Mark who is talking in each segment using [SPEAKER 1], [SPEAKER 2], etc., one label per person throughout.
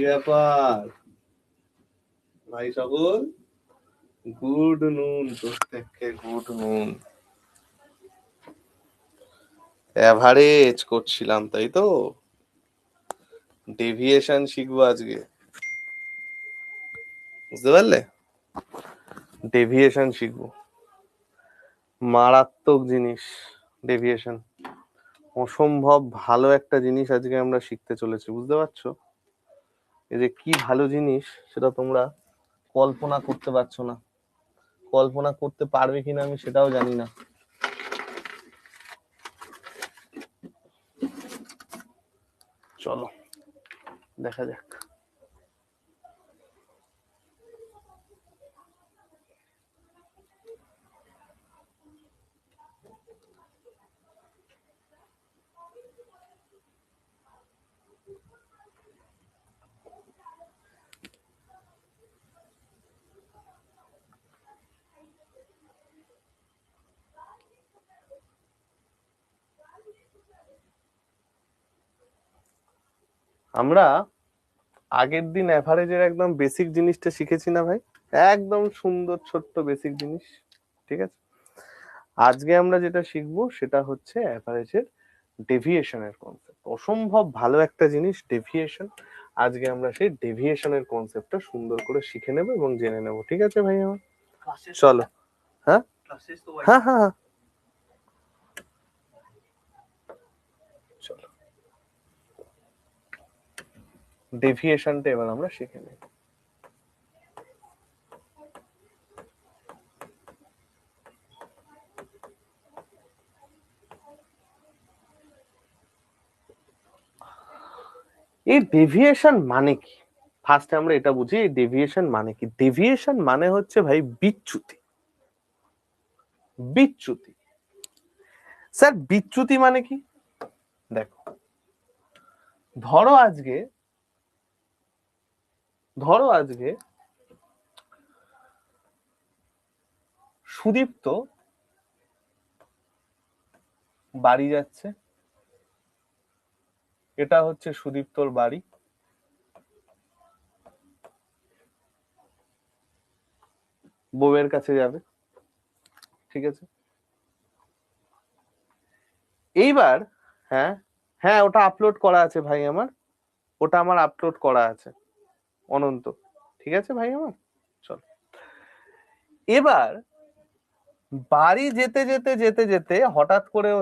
[SPEAKER 1] ব্যাপার ভাই সকল? গুড নুন, প্রত্যেককে গুড নুন। এভারেজ করছিলাম, তাই তো? ডেভিয়েশন শিখবো আজকে, বুঝতে পারলে? ডেভিয়েশন শিখবো, মারাত্মক জিনিস ডেভিয়েশন। অসম্ভব ভালো একটা জিনিস আজকে আমরা শিখতে চলেছি, বুঝতে পারছো? এই যে কি ভালো জিনিস সেটা তোমরা কল্পনা করতে পারছো না। কল্পনা করতে পারবে কিনা আমি সেটাও জানি না। চলো দেখা যাক। আমরা আগের দিন অ্যাভারেজের একদম বেসিক জিনিসটা শিখেছি না ভাই? একদম সুন্দর ছোট্ট বেসিক জিনিস, ঠিক আছে? আজকে আমরা যেটা শিখবো সেটা হচ্ছে অ্যাভারেজের ডেভিয়েশনের কনসেপ্ট। অসম্ভব ভালো একটা জিনিস ডেভিয়েশন। আজকে আমরা সেই ডেভিয়েশনের কনসেপ্টটা সুন্দর করে শিখে নেব এবং জেনে নেব, ঠিক আছে ভাই আমার? চলো। হ্যাঁ হ্যাঁ হ্যাঁ হ্যাঁ, চলো ডেভিয়েশনটা এবার আমরা শিখে নেব। এই ডেভিয়েশন মানে কি? ফার্স্টে আমরা এটা বুঝি, এই ডেভিয়েশন মানে কি। ডেভিয়েশন মানে হচ্ছে ভাই বিচ্যুতি। বিচ্যুতি স্যার, বিচ্যুতি মানে কি? দেখো, ধরো আজকে সুদীপ্ত বাড়ি যাচ্ছে, এটা হচ্ছে সুদীপ্তর বাড়ি। বউয়ের কাছে যাবে, ঠিক আছে? এইবার হ্যাঁ হ্যাঁ, ওটা আপলোড করা আছে ভাই আমার, ওটা আমার আপলোড করা আছে অনন্ত, ঠিক আছে ভাই আমার? চল, এবার বাড়ি যেতে যেতে যেতে যেতে হঠাৎ করেও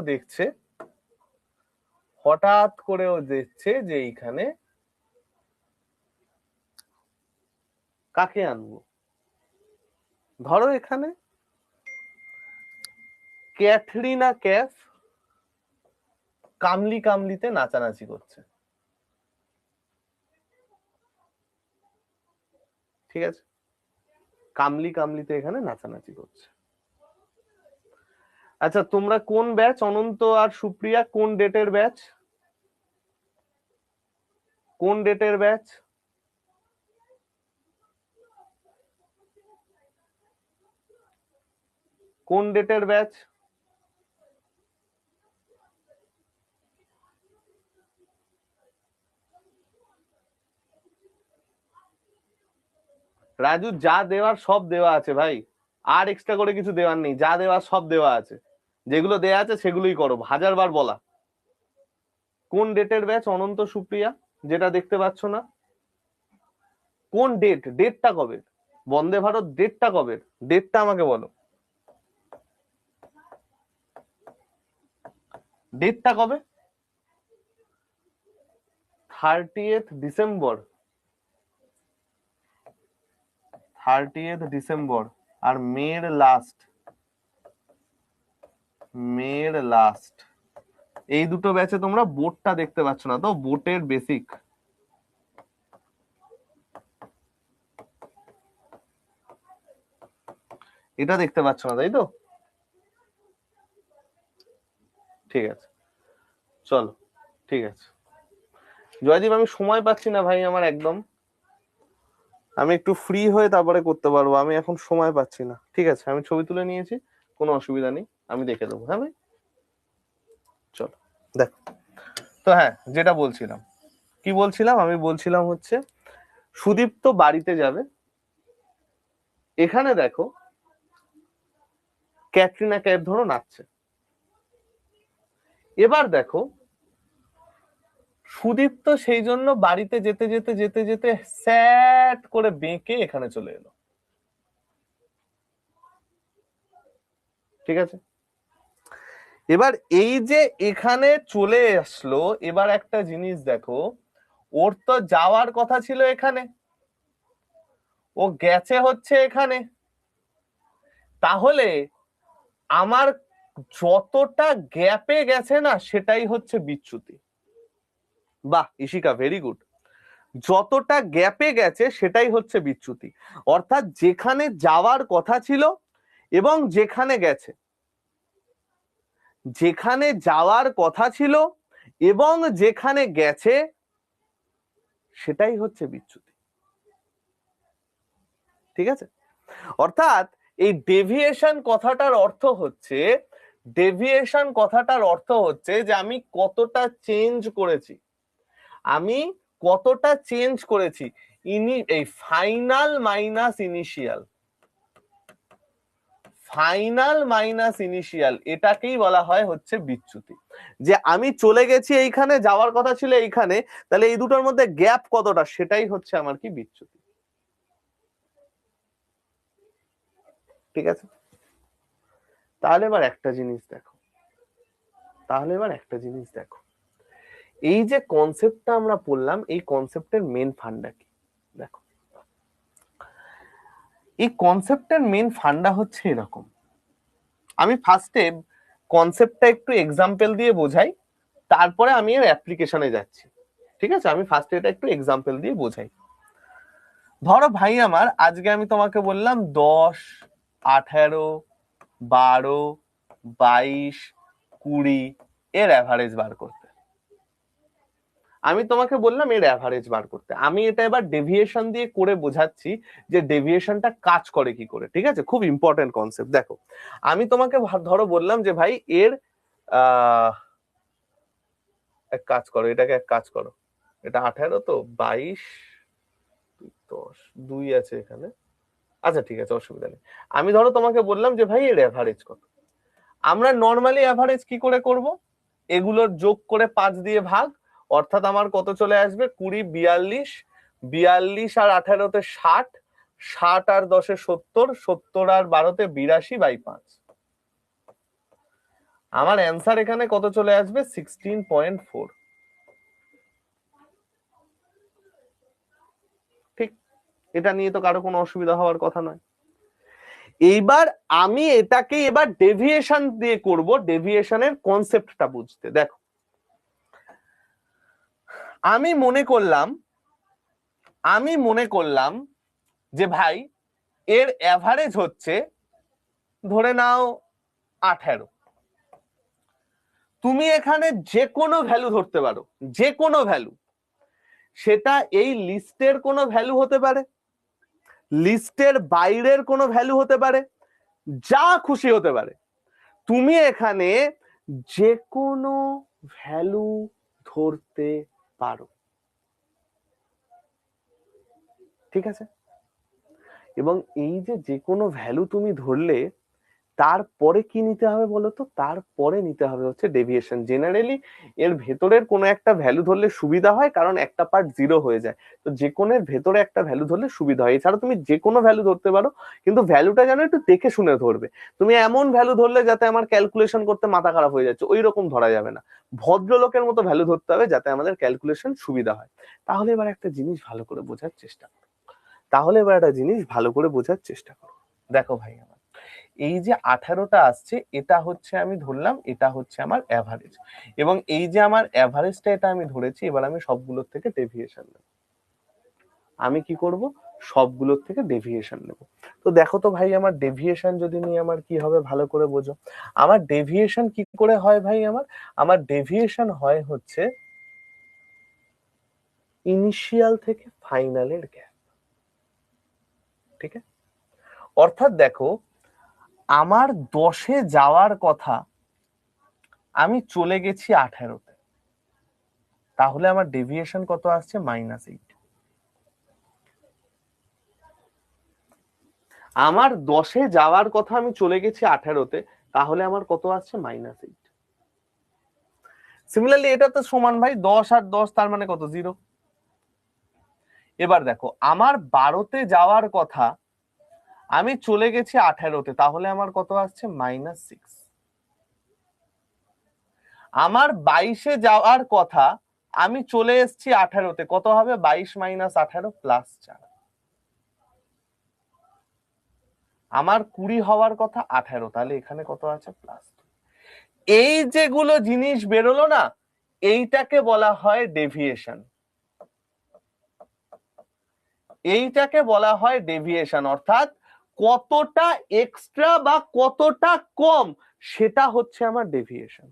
[SPEAKER 1] দেখছে যে এইখানে কাকে আনবো। ধরো এখানে ক্যাথরিনা ক্যাফ কামলি কামলিতে নাচানাচি করছে, ঠিক আছে? কামলি কামলিতে এখানে নাচানাচি করছে। আচ্ছা, তোমরা কোন ব্যাচ? অনন্ত আর সুপ্রিয়া কোন ডেটের ব্যাচ? কোন ডেটের ব্যাচ? কোন ডেটের ব্যাচ? রাজু, যা দেওয়ার সব দেওয়া আছে ভাই, আর এক্সট্রা করে কিছু দেওয়ার নেই। যা দেওয়ার সব দেওয়া আছে, যেগুলো দেওয়া আছে সেগুলোই করো, হাজারবার বলা। কোন ডেটের ব্যাচ অনন্ত সুপ্রিয়া, যেটা দেখতে পাচ্ছ না? কোন ডেটটা কবে? বন্দে ভারত ডেটটা কবে? ডেটটা আমাকে বলো, ডেটটা কবে? 30th December. 30th December. আর মের লাস্ট এই দুটো ব্যাচে তোমরা বোর্ডটা দেখতে পাচ্ছ না তো? বোটের বেসিক, এটা দেখতে পাচ্ছ না, তাই তো? ঠিক আছে, চলো, ঠিক আছে। জয়দীপ, আমি সময় পাচ্ছি না ভাই আমার একদম। আমি একটু ফ্রি হয়ে তারপরে করতে পারবো, আমি এখন সময় পাচ্ছি না। ঠিক আছে, আমি ছবি তুলে নিয়েছি, কোনো অসুবিধা নেই, আমি দেখে দেবো। হ্যাঁ ভাই, চলো দেখো। তো হ্যাঁ, যেটা বলছিলাম, কি বলছিলাম? আমি বলছিলাম হচ্ছে সুদীপ্ত বাড়িতে যাবে, এখানে দেখো ক্যাটরিনা কাইফ ধরো নাচছে। এবার দেখো সুদীপ্ত সেই জন্য বাড়িতে যেতে যেতে যেতে যেতে স্যাট করে বেঁকে এখানে চলে এলো, ঠিক আছে? এবার এই যে এখানে চলে আসলো, এবার একটা জিনিস দেখো, ওর তো যাওয়ার কথা ছিল এখানে, ও গেছে হচ্ছে এখানে, তাহলে আমার যতটা গ্যাপে গেছে না সেটাই হচ্ছে বিচ্যুতি। বাহ ইশিকা, ভেরি গুড। যতটা গ্যাপে গেছে সেটাই হচ্ছে বিচ্যুতি, অর্থাৎ যেখানে যাওয়ার কথা ছিল এবং যেখানে গেছে, যেখানে যাওয়ার কথা ছিল এবং যেখানে গেছে সেটাই হচ্ছে বিচ্যুতি, ঠিক আছে? অর্থাৎ এই ডেভিয়েশন কথাটার অর্থ হচ্ছে, ডেভিয়েশন কথাটার অর্থ হচ্ছে যে আমি কতটা চেঞ্জ করেছি, আমি কতটা চেঞ্জ করেছি, এই final minus initial, final minus initial, এটাকেই বলা হয় হচ্ছে বিচ্যুতি। যে আমি চলে গেছি এইখানে, যাওয়ার কথা ছিল এইখানে, তাহলে এই দুটোর মধ্যে গ্যাপ কতটা সেটাই হচ্ছে আমার কি বিচ্যুতি, ঠিক আছে? তাহলে এবার একটা জিনিস দেখো, তাহলে এবার একটা জিনিস দেখো, এই যে কনসেপ্টটা আমরা পড়লাম, এই কনসেপ্টের মেন ফান্ডা কি? দেখো এই কনসেপ্টের মেন ফান্ডা হচ্ছে এরকম, আমি ফার্স্টে কনসেপ্টটা একটু এক্সাম্পল দিয়ে বোঝাই, তারপরে আমি এর অ্যাপ্লিকেশনে যাচ্ছি, ঠিক আছে? আমি ফার্স্টে এটা একটু এক্সাম্পল দিয়ে বোঝাই। ধরো ভাই আমার, আজকে আমি তোমাকে বললাম 10, 18, 12, 22, 20 এর অ্যাভারেজ বার করতে। আমি তোমাকে বললাম এর অ্যাভারেজ বার করতে, আমি এটা এবার ডেভিয়েশন দিয়ে করে বোঝাচ্ছি যে ডেভিয়েশনটা কাজ করে কি করে, ঠিক আছে? খুব ইম্পর্টেন্ট কনসেপ্ট। দেখো আমি তোমাকে ধরো বললাম যে ভাই এর এক কাজ করো, এটাকে এক কাজ করো, এটা 18 তো 22, 10, 2 আছে এখানে, আচ্ছা ঠিক আছে অসুবিধা নেই। আমি ধরো তোমাকে বললাম যে ভাই এর অ্যাভারেজ কত। আমরা নর্মালি অ্যাভারেজ কি করে করব, এগুলোর যোগ করে 5 দিয়ে ভাগ, অর্থাৎ আমার কত চলে আসবে, 20, 42, 42 আর 18-তে 60, 60 আর 10-এ 70, 70 আর 12-তে 82/5। আমার অ্যান্সার এখানে কত চলে আসবে, 16.4। ঠিক, এটা নিয়ে তো কারো কোনো অসুবিধা হওয়ার কথা নয়। এইবার আমি এটাকে এবার ডেভিয়েশন দিয়ে করব, ডেভিয়েশনের কনসেপ্টটা বুঝতে। দেখো আমি মনে করলাম যে ভাই এর অ্যাভারেজ হচ্ছে ধরে নাও 18। তুমি এখানে যে কোনো ভ্যালু ধরতে পারো, যে কোনো ভ্যালু, সেটা এই লিস্টের কোনো ভ্যালু হতে পারে, লিস্টের বাইরের কোনো ভ্যালু হতে পারে, যা খুশি হতে পারে। তুমি এখানে যে কোনো ভ্যালু ধরতে পারো, ঠিক আছে? এবং এই যে কোনো ভ্যালু তুমি ধরলে, তারপরে কি নিতে হবে বলতো, তারপরে নিতে হবে হচ্ছে ডেভিয়েশন। জেনারেলি এর ভেতরের কোনো একটা ভ্যালু ধরলে সুবিধা হয়, কারণ একটা পার্ট 0 হয়ে যায়, তো যে কোনের ভেতরে একটা ভ্যালু ধরলে সুবিধা হয়। এছাড়া তুমি যে কোনো ভ্যালু ধরতে পারো, কিন্তু ভ্যালুটা যেন একটু দেখে শুনে ধরবে। তুমি এমন ভ্যালু ধরলে যাতে আমার ক্যালকুলেশন করতে মাথা খারাপ হয়ে যাচ্ছে, ওই রকম ধরা যাবে না। ভদ্রলোকের মতো ভ্যালু ধরতে হবে যাতে আমাদের ক্যালকুলেশন সুবিধা হয়। তাহলে এবার একটা জিনিস ভালো করে বোঝার চেষ্টা করো, তাহলে এবার একটা জিনিস ভালো করে বোঝার চেষ্টা করো। দেখো ভাই আমার, এই যে 18টা আসছে, এটা হচ্ছে আমি ধরলাম এটা হচ্ছে আমার অ্যাভারেজ, এবং এই যে আমার অ্যাভারেজটা এটা আমি ধরেছি, এবার আমি সবগুলোর থেকে ডেভিয়েশন নেব। আমি কি করব, সবগুলোর থেকে ডেভিয়েশন নেব। তো দেখো তো ভাই আমার ডেভিয়েশন যদি নিয়ে আমার কি হবে ভালো করে বোঝো। আমার ডেভিয়েশন কি করে হয় ভাই আমার ডেভিয়েশন হয় হচ্ছে ইনিশিয়াল থেকে ফাইনালের গ্যাপ, ঠিক আছে? অর্থাৎ দেখো আমার 10-এ যাওয়ার কথা, আমি চলে গেছি 18-তে, তাহলে আমার ডেভিয়েশন কত আসছে, -8। আমার 10-এ যাওয়ার কথা, আমি চলে গেছি 18-তে, তাহলে আমার কত আসছে? -8। সিমিলারলি এটা তো সমান ভাই 10 আর 10, তার মানে কত? 0। এবার দেখো, আমার 12-তে যাওয়ার কথা, আমি চলে গেছি 18-তে, তাহলে আমার কত আসছে? -6। আমার 22-এ যাওয়ার কথা, আমি চলে এসেছি 18-তে, কত হবে? 22 - 18 +4। আমার 20 হওয়ার কথা 18, তাহলে এখানে কত আছে? +2। এই যেগুলো জিনিস বেরোলো না, এইটাকে বলা হয় ডেভিয়েশন। এইটাকে বলা হয় ডেভিয়েশন, অর্থাৎ কতটা এক্সট্রা বা কতটা কম, সেটা হচ্ছে আমার ডেভিয়েশন।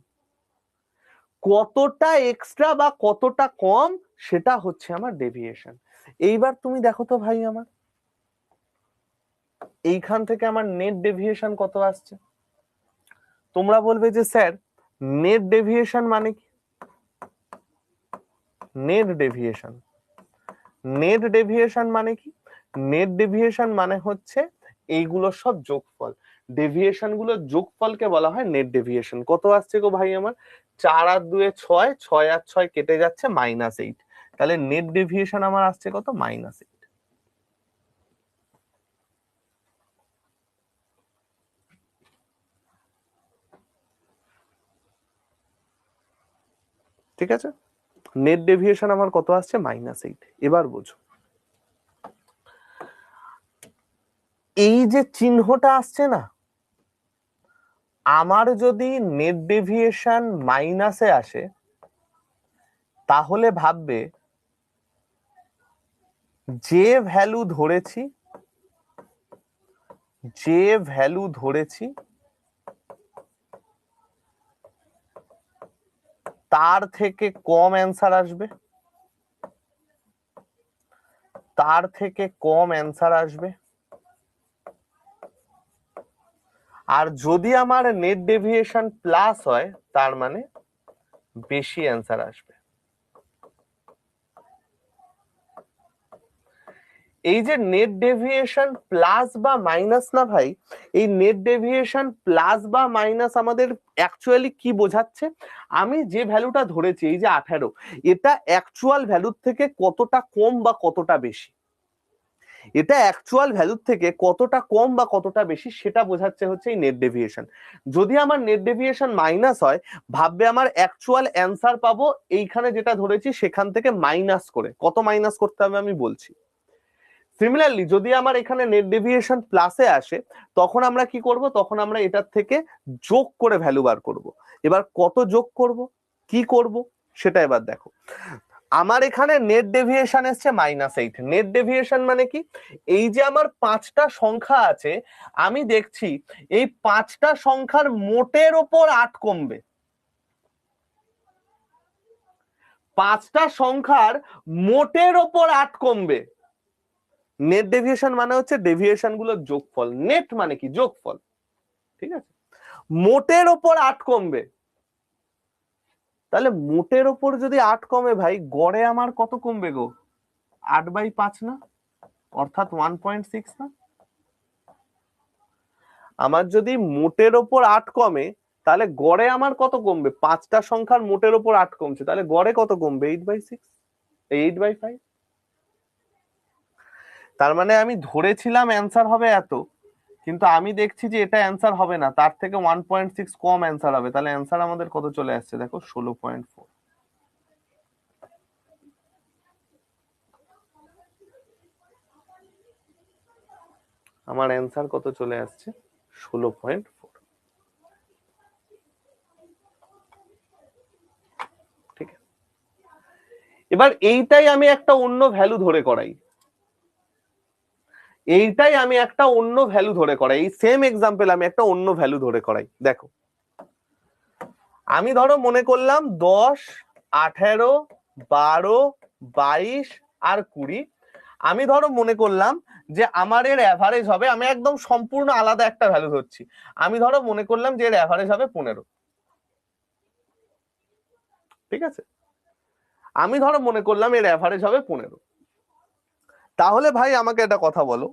[SPEAKER 1] কতটা এক্সট্রা বা কতটা কম, সেটা হচ্ছে আমার ডেভিয়েশন। এইবার তুমি দেখো তো ভাই, আমার এইখান থেকে আমার নেট ডেভিয়েশন কত আসছে? তোমরা বলবে যে স্যার, নেট ডেভিয়েশন মানে কি? নেট ডেভিয়েশন, নেট ডেভিয়েশন মানে কি? নেট ডেভিয়েশন মানে হচ্ছে এইগুলো সব যোগফল। ডেভিয়েশন গুলো যোগফলকে বলা হয় নেট ডেভিয়েশন। কত আসছে গো ভাই আমার? 4 আর 2 6, 6 আর 6 কেটে যাচ্ছে, -8। তাহলে নেট ডেভিয়েশন আমার আসছে কত? -8। ঠিক আছে, নেট ডেভিয়েশন আমার কত আসছে? -8। এবার বোঝো, এই যে চিহ্নটা আসছে না, আমার যদি নেট ডেভিয়েশন মাইনাসে আসে, তাহলে ভাববে যে ভ্যালু ধরেছি, যে ভ্যালু ধরেছি তার থেকে কম অ্যান্সার আসবে, তার থেকে কম অ্যান্সার আসবে। আর যদি আমার নেট ডেভিয়েশন প্লাস হয়, তার মানে বেশি অ্যান্সার আসবে। এই যে নেট ডেভিয়েশন প্লাস বা মাইনাস না ভাই, এই নেট ডেভিয়েশন প্লাস বা মাইনাস আমাদের অ্যাকচুয়ালি কি বোঝাচ্ছে? আমি যে ভ্যালুটা ধরেছি, এই যে 18, এটা অ্যাকচুয়াল ভ্যালুর থেকে কতটা কম বা কতটা বেশি, এটা অ্যাকচুয়াল ভ্যালুর থেকে কতটা কম বা কতটা বেশি, সেটা বোঝাচ্ছে হচ্ছে এই নেট ডেভিয়েশন। যদি আমার নেট ডেভিয়েশন মাইনাস হয়, ভাববে আমার অ্যাকচুয়াল অ্যান্সার পাবো এইখানে যেটা ধরেছি সেখান থেকে মাইনাস করে। কত মাইনাস করতে হবে আমি বলছি। সিমিলারলি যদি আমার এখানে নেট ডেভিয়েশন প্লাসে আসে, তখন আমরা কি করব? তখন আমরা এটার থেকে যোগ করে ভ্যালু বার করব। এবার কত যোগ করব, কি করব, সেটা এবার দেখো। আমার এখানে নেট ডেভিয়েশন এসছে -8। নেট ডেভিয়েশন মানে কি? এই যে আমার 5টা সংখ্যা আছে, আমি দেখছি এই 5টা সংখ্যার মোটের ওপর 8 কমবে। 5টা সংখ্যার মোটের ওপর 8 কমবে। নেট ডেভিয়েশন মানে হচ্ছে ডেভিয়েশন গুলোর যোগফল। নেট মানে কি? যোগফল। ঠিক আছে, মোটের ওপর 8 কমবে। তাহলে মোটের ওপর যদি 8 কমে ভাই, গড়ে আমার কত কমবে গো? 8/5 না, অর্থাৎ 1.6 না? আমার যদি মোটের ওপর 8 কমে, তাহলে গড়ে আমার কত কমবে? 5টা সংখ্যার মোটের ওপর 8 কমছে, তাহলে গড়ে কত কমবে? 8/6, 8/5। তার মানে আমি ধরেছিলাম অ্যান্সার হবে এত, কিন্তু আমি দেখছি যে এটা অ্যান্সার হবে না, তার থেকে 1.6 কম অ্যান্সার হবে। তাহলে অ্যান্সার আমাদের কত চলে আসছে দেখো? 16.4। আমার অ্যান্সার কত চলে আসছে? 16.4। ঠিক আছে, এবার এইটাই আমি একটা অন্য ভ্যালু ধরে করাই, এইটাই আমি একটা অন্য ভ্যালু ধরে করাই, এই সেম এক্সাম্পল আমি একটা অন্য ভ্যালু ধরে করাই। দেখো, আমি ধরো মনে করলাম 10, 18, 12, 22 আর 20, আমি ধরো মনে করলাম যে আমার এর অ্যাভারেজ হবে, আমি একদম সম্পূর্ণ আলাদা একটা ভ্যালু ধরছি, আমি ধরো মনে করলাম যে এর অ্যাভারেজ হবে 15। ঠিক আছে, আমি ধরো মনে করলাম এর অ্যাভারেজ হবে 15। তাহলে ভাই আমাকে একটা কথা বলো,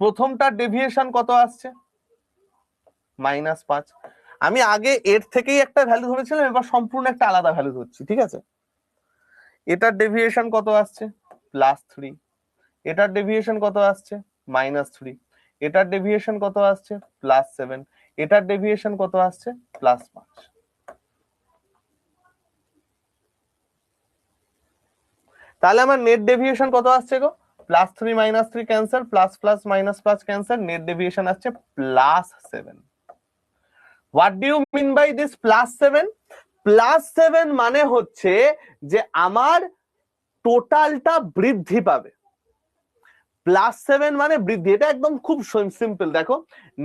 [SPEAKER 1] প্রথমটার ডেভিয়েশন কত আসছে? -5। আমি আগে এর থেকেই একটা ভ্যালু ধরেছিলাম, এবার সম্পূর্ণ একটা আলাদা ভ্যালু ধরছি, ঠিক আছে? এটার ডেভিয়েশন কত আসছে? +3। এটার ডেভিয়েশন কত আসছে? -3। এটার ডেভিয়েশন কত আসছে? +7। এটার ডেভিয়েশন কত আসছে? +5। তাহলে আমার নেট ডেভিয়েশন কত আসছে গো? +3 -3 cancel, plus plus minus plus cancel, net deviation আসছে +7। What do you mean by this +7? +7 মানে হচ্ছে যে আমার টোটালটা বৃদ্ধি পাবে। +7 মানে বৃদ্ধি, এটা একদম খুব সিম্পল। দেখো,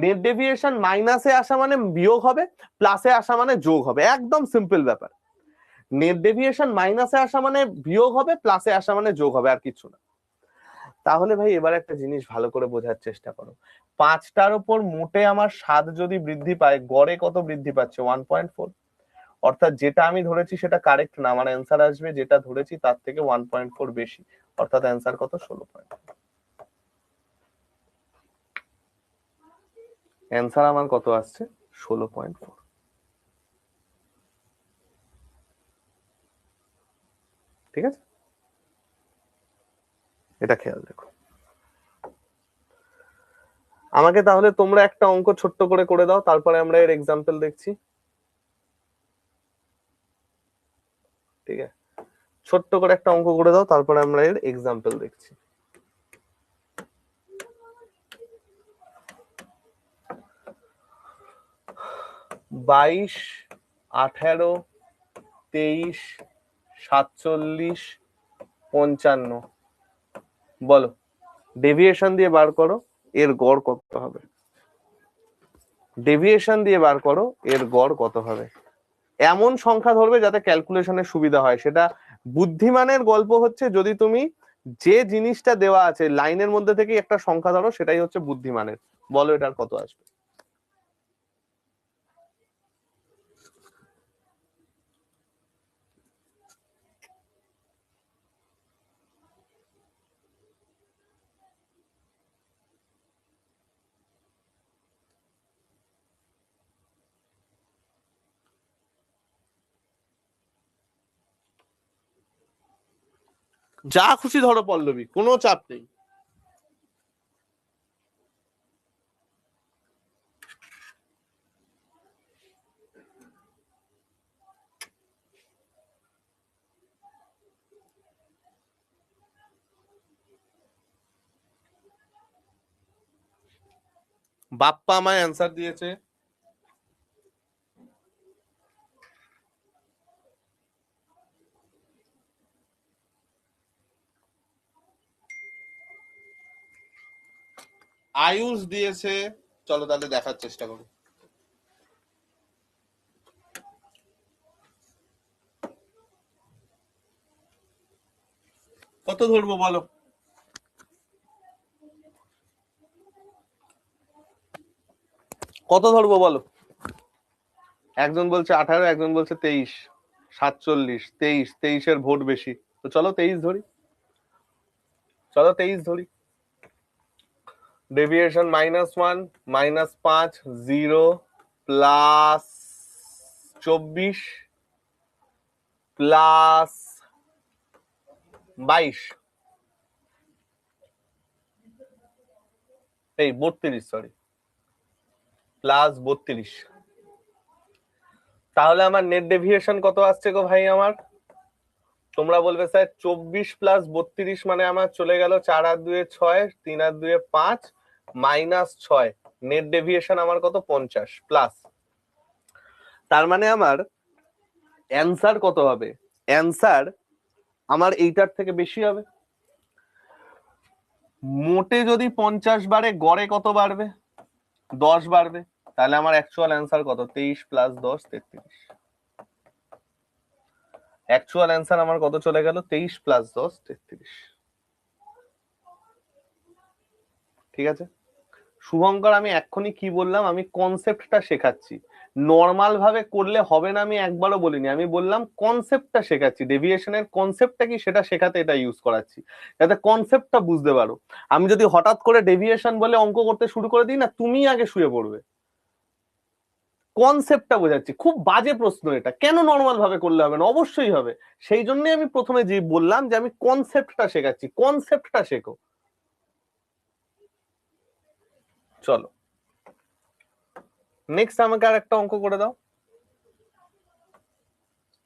[SPEAKER 1] নেট ডেভিয়েশন মাইনাসে আসা মানে বিয়োগ হবে, প্লাসে আসা মানে যোগ হবে, একদম সিম্পল ব্যাপার। নেট ডেভিয়েশন মাইনাসে আসা মানে বিয়োগ হবে, প্লাসে আসা মানে যোগ হবে, আর কিছু না। তাহলে ভাই এবার একটা জিনিস ভালো করে বোঝার চেষ্টা করো, 5টার উপর মোটে আমার 7 যদি বৃদ্ধি পায়, গড়ে কত বৃদ্ধি পাচ্ছে? 1.4। অর্থাৎ যেটা আমি ধরেছি সেটা কারেক্ট না, আমার অ্যান্সার আসবে যেটা ধরেছি তার থেকে 1.4 বেশি, অর্থাৎ অ্যান্সার কত? 16। অ্যান্সার আমার কত আসছে? 16.4। ঠিক আছে, এটা খেয়াল রেখো। আমাকে তাহলে তোমরা একটা অঙ্ক ছোট্ট করে করে দাও, তারপরে আমরা এর এক্সাম্পল দেখছি। ঠিক আছে, ছোট্ট করে একটা অঙ্ক করে দাও, তারপরে আমরা এর এক্সাম্পল দেখছি। বাইশ, 18, 23, 47, 55। বলো, ডেভিয়েশন দিয়ে বার করো এর গড় কত হবে। ডেভিয়েশন দিয়ে বার করো এর গড় কত হবে। এমন সংখ্যা ধরবে যাতে ক্যালকুলেশনের সুবিধা হয়। সেটা বুদ্ধিমানের গল্প হচ্ছে যদি তুমি যে জিনিসটা দেওয়া আছে লাইনের মধ্যে থেকে একটা সংখ্যা ধরো, সেটাই হচ্ছে বুদ্ধিমানের। বলো এটার কত আসবে। যা খুশি ধরো পল্লবী, কোনো চাপ নেই। বাপ্পা আমায় অ্যান্সার দিয়েছে। আয়ুষ দিয়েছে। চলো তাহলে দেখার চেষ্টা করি। কত ধরবো বলো। কত ধরবো বলো। একজন বলছে 18, একজন বলছে 23, 47, 23, 23-এর ভোট বেশি, তো চলো 23 ধরি। চলো 23 ধরি। ডেভিয়েশন -1, -5, 0, +24, +22, এই 32, সরি, +32। তাহলে আমার নেট ডেভিয়েশন কত আসছে গো ভাই আমার? তোমরা বলবে স্যার 24 + 32 মানে আমার চলে গেল 4 আর 2 6, 3 আর 2 5, -6। নেট ডেভিয়েশন আমার কত? 50 প্লাস। তার মানে আমার অ্যান্সার কত হবে? অ্যান্সার আমার এইটার থেকে বেশি হবে। মোটে যদি 50 বাড়ে, গড়ে কত বাড়বে? 10 বাড়বে। তাহলে আমার অ্যাকচুয়াল অ্যান্সার কত? 23 + 10, 33। অ্যাকচুয়াল অ্যান্সার আমার কত চলে গেল? 23 + 10, 33। ঠিক আছে শুভঙ্কর, আমি এক্ষুনি কি বললাম? আমি কনসেপ্টটা শেখাচ্ছি। নর্মাল ভাবে করলে হবে না আমি একবারও বলিনি, আমি বললাম কনসেপ্টটা শেখাচ্ছি, ডেভিয়েশনের কনসেপ্টটা কি সেটা শেখাতে এটা ইউজ করাচ্ছি, যাতে কনসেপ্টটা বুঝতে পারো। আমি যদি হঠাৎ করে ডেভিয়েশন বলে অঙ্ক করতে শুরু করে দিই না, তুমি আগে শুয়ে পড়বে। কনসেপ্টটা বোঝাচ্ছি। খুব বাজে প্রশ্ন এটা, কেন নর্মাল ভাবে করলে হবে না? অবশ্যই হবে। সেই জন্যই আমি প্রথমে যে বললাম যে আমি কনসেপ্টটা শেখাচ্ছি, কনসেপ্টটা শেখো। চলো নেক্সট আমাকে আর একটা অঙ্ক করে দাও,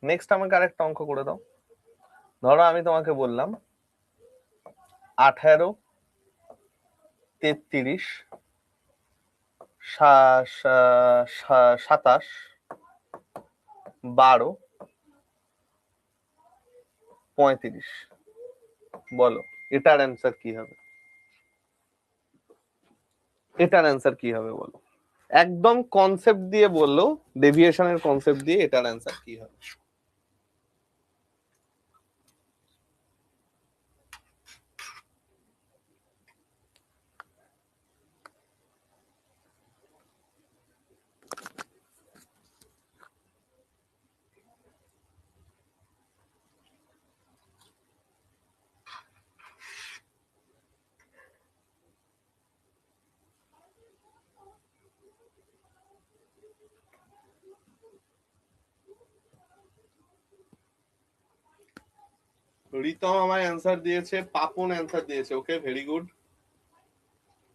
[SPEAKER 1] নেক্সট আমাকে আর একটা অঙ্ক করে দাও। ধরো আমি তোমাকে বললাম 18, 33, 27, 12, 35, বলো এটার অ্যান্সার কি হবে? এটার অ্যান্সার কি হবে বলো? একদম কনসেপ্ট দিয়ে বললো, ডেভিয়েশনের কনসেপ্ট দিয়ে এটার অ্যান্সার কি হবে? রিতম আমার অ্যান্সার দিয়েছে, পাপন অ্যান্সার দিয়েছে, ওকে ভেরি গুড।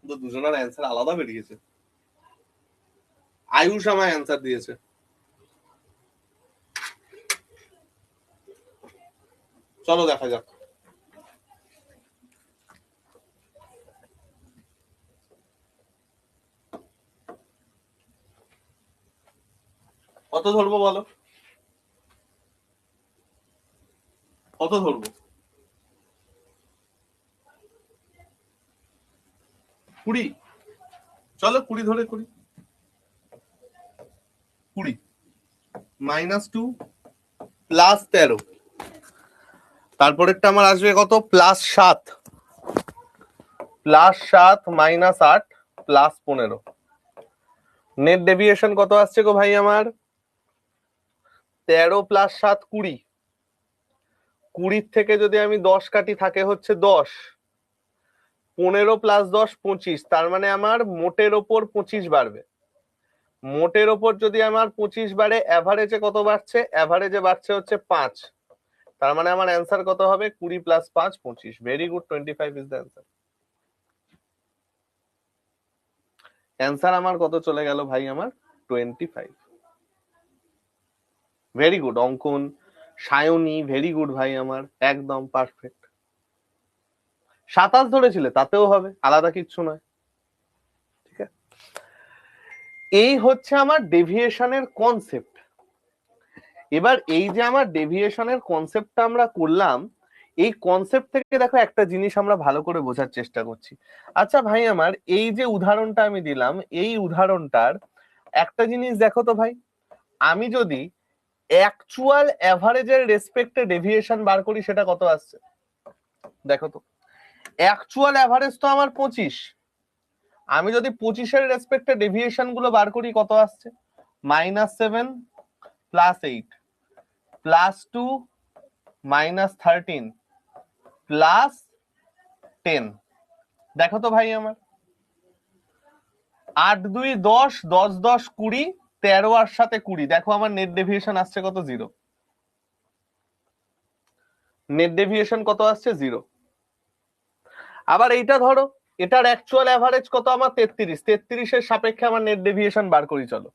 [SPEAKER 1] তো দুজনের অ্যান্সার আলাদা বেরিয়েছে। আয়ুষ আমার অ্যান্সার দিয়েছে। চলো দেখা যাক। কত ধরবো বলো, কত ধরবো? 20? চলো 20 ধরে করি। 20 -2 +13, তারপরেরটা আমার আসবে কত? +7, +7 -8 +15। নেট ডেভিয়েশন কত আসছে গো ভাই আমার? 13 + 7 20। 20 থেকে যদি আমি 10 কাটি থাকে হচ্ছে 10। 15 + 10 25, তার মানে আমার মোটের ওপর 25 বাড়বে। মোটের ওপর যদি আমার 25 বাড়ে, অ্যাভারেজে কত বাড়ছে? অ্যাভারেজে বাড়ছে হচ্ছে 5। তার মানে আমার অ্যান্সার কত হবে? 20 + 5 25। Very good, 25 is the answer. Answer আমার কত চলে গেল ভাই আমার? 25। ভেরি গুড অঙ্কন, সায়নী ভেরি গুড ভাই আমার, একদম পারফেক্ট। 27 ধরেছিলে তাতেও হবে, আলাদা কিচ্ছু নয়। ঠিক আছে, এই হচ্ছে আমার ডেভিয়েশনের কনসেপ্ট। এবার এই যে আমার ডেভিয়েশনের কনসেপ্টটা আমরা করলাম, এই কনসেপ্ট থেকে দেখো একটা জিনিস আমরা ভালো করে বোঝার চেষ্টা করছি। আচ্ছা ভাই আমার, এই যে উদাহরণটা আমি দিলাম, এই উদাহরণটার একটা জিনিস দেখো তো ভাই, আমি যদি অ্যাকচুয়াল অ্যাভারেজের রেসপেক্টে ডেভিয়েশন বার করি সেটা কত আসছে দেখো তো। অ্যাকচুয়াল অ্যাভারেজ তো আমার 25, আমি যদি 25-এর রেসপেক্টে ডেভিয়েশন গুলো বার করি কত আসছে? -7 +8 +2 -13 +10। দেখো তো ভাই আমার, 8 2 10, 10 10 20, 13 আর সাথে 20, দেখো আমার নেট ডেভিয়েশন আসছে কত? 0। নেট ডেভিয়েশন কত আসছে? 0। আবার এইটা ধরো, এটার অ্যাকচুয়াল অ্যাভারেজ কত আমার? 33। 33-এর সাপেক্ষে আমার নেট ডেভিয়েশন বার করি, চলো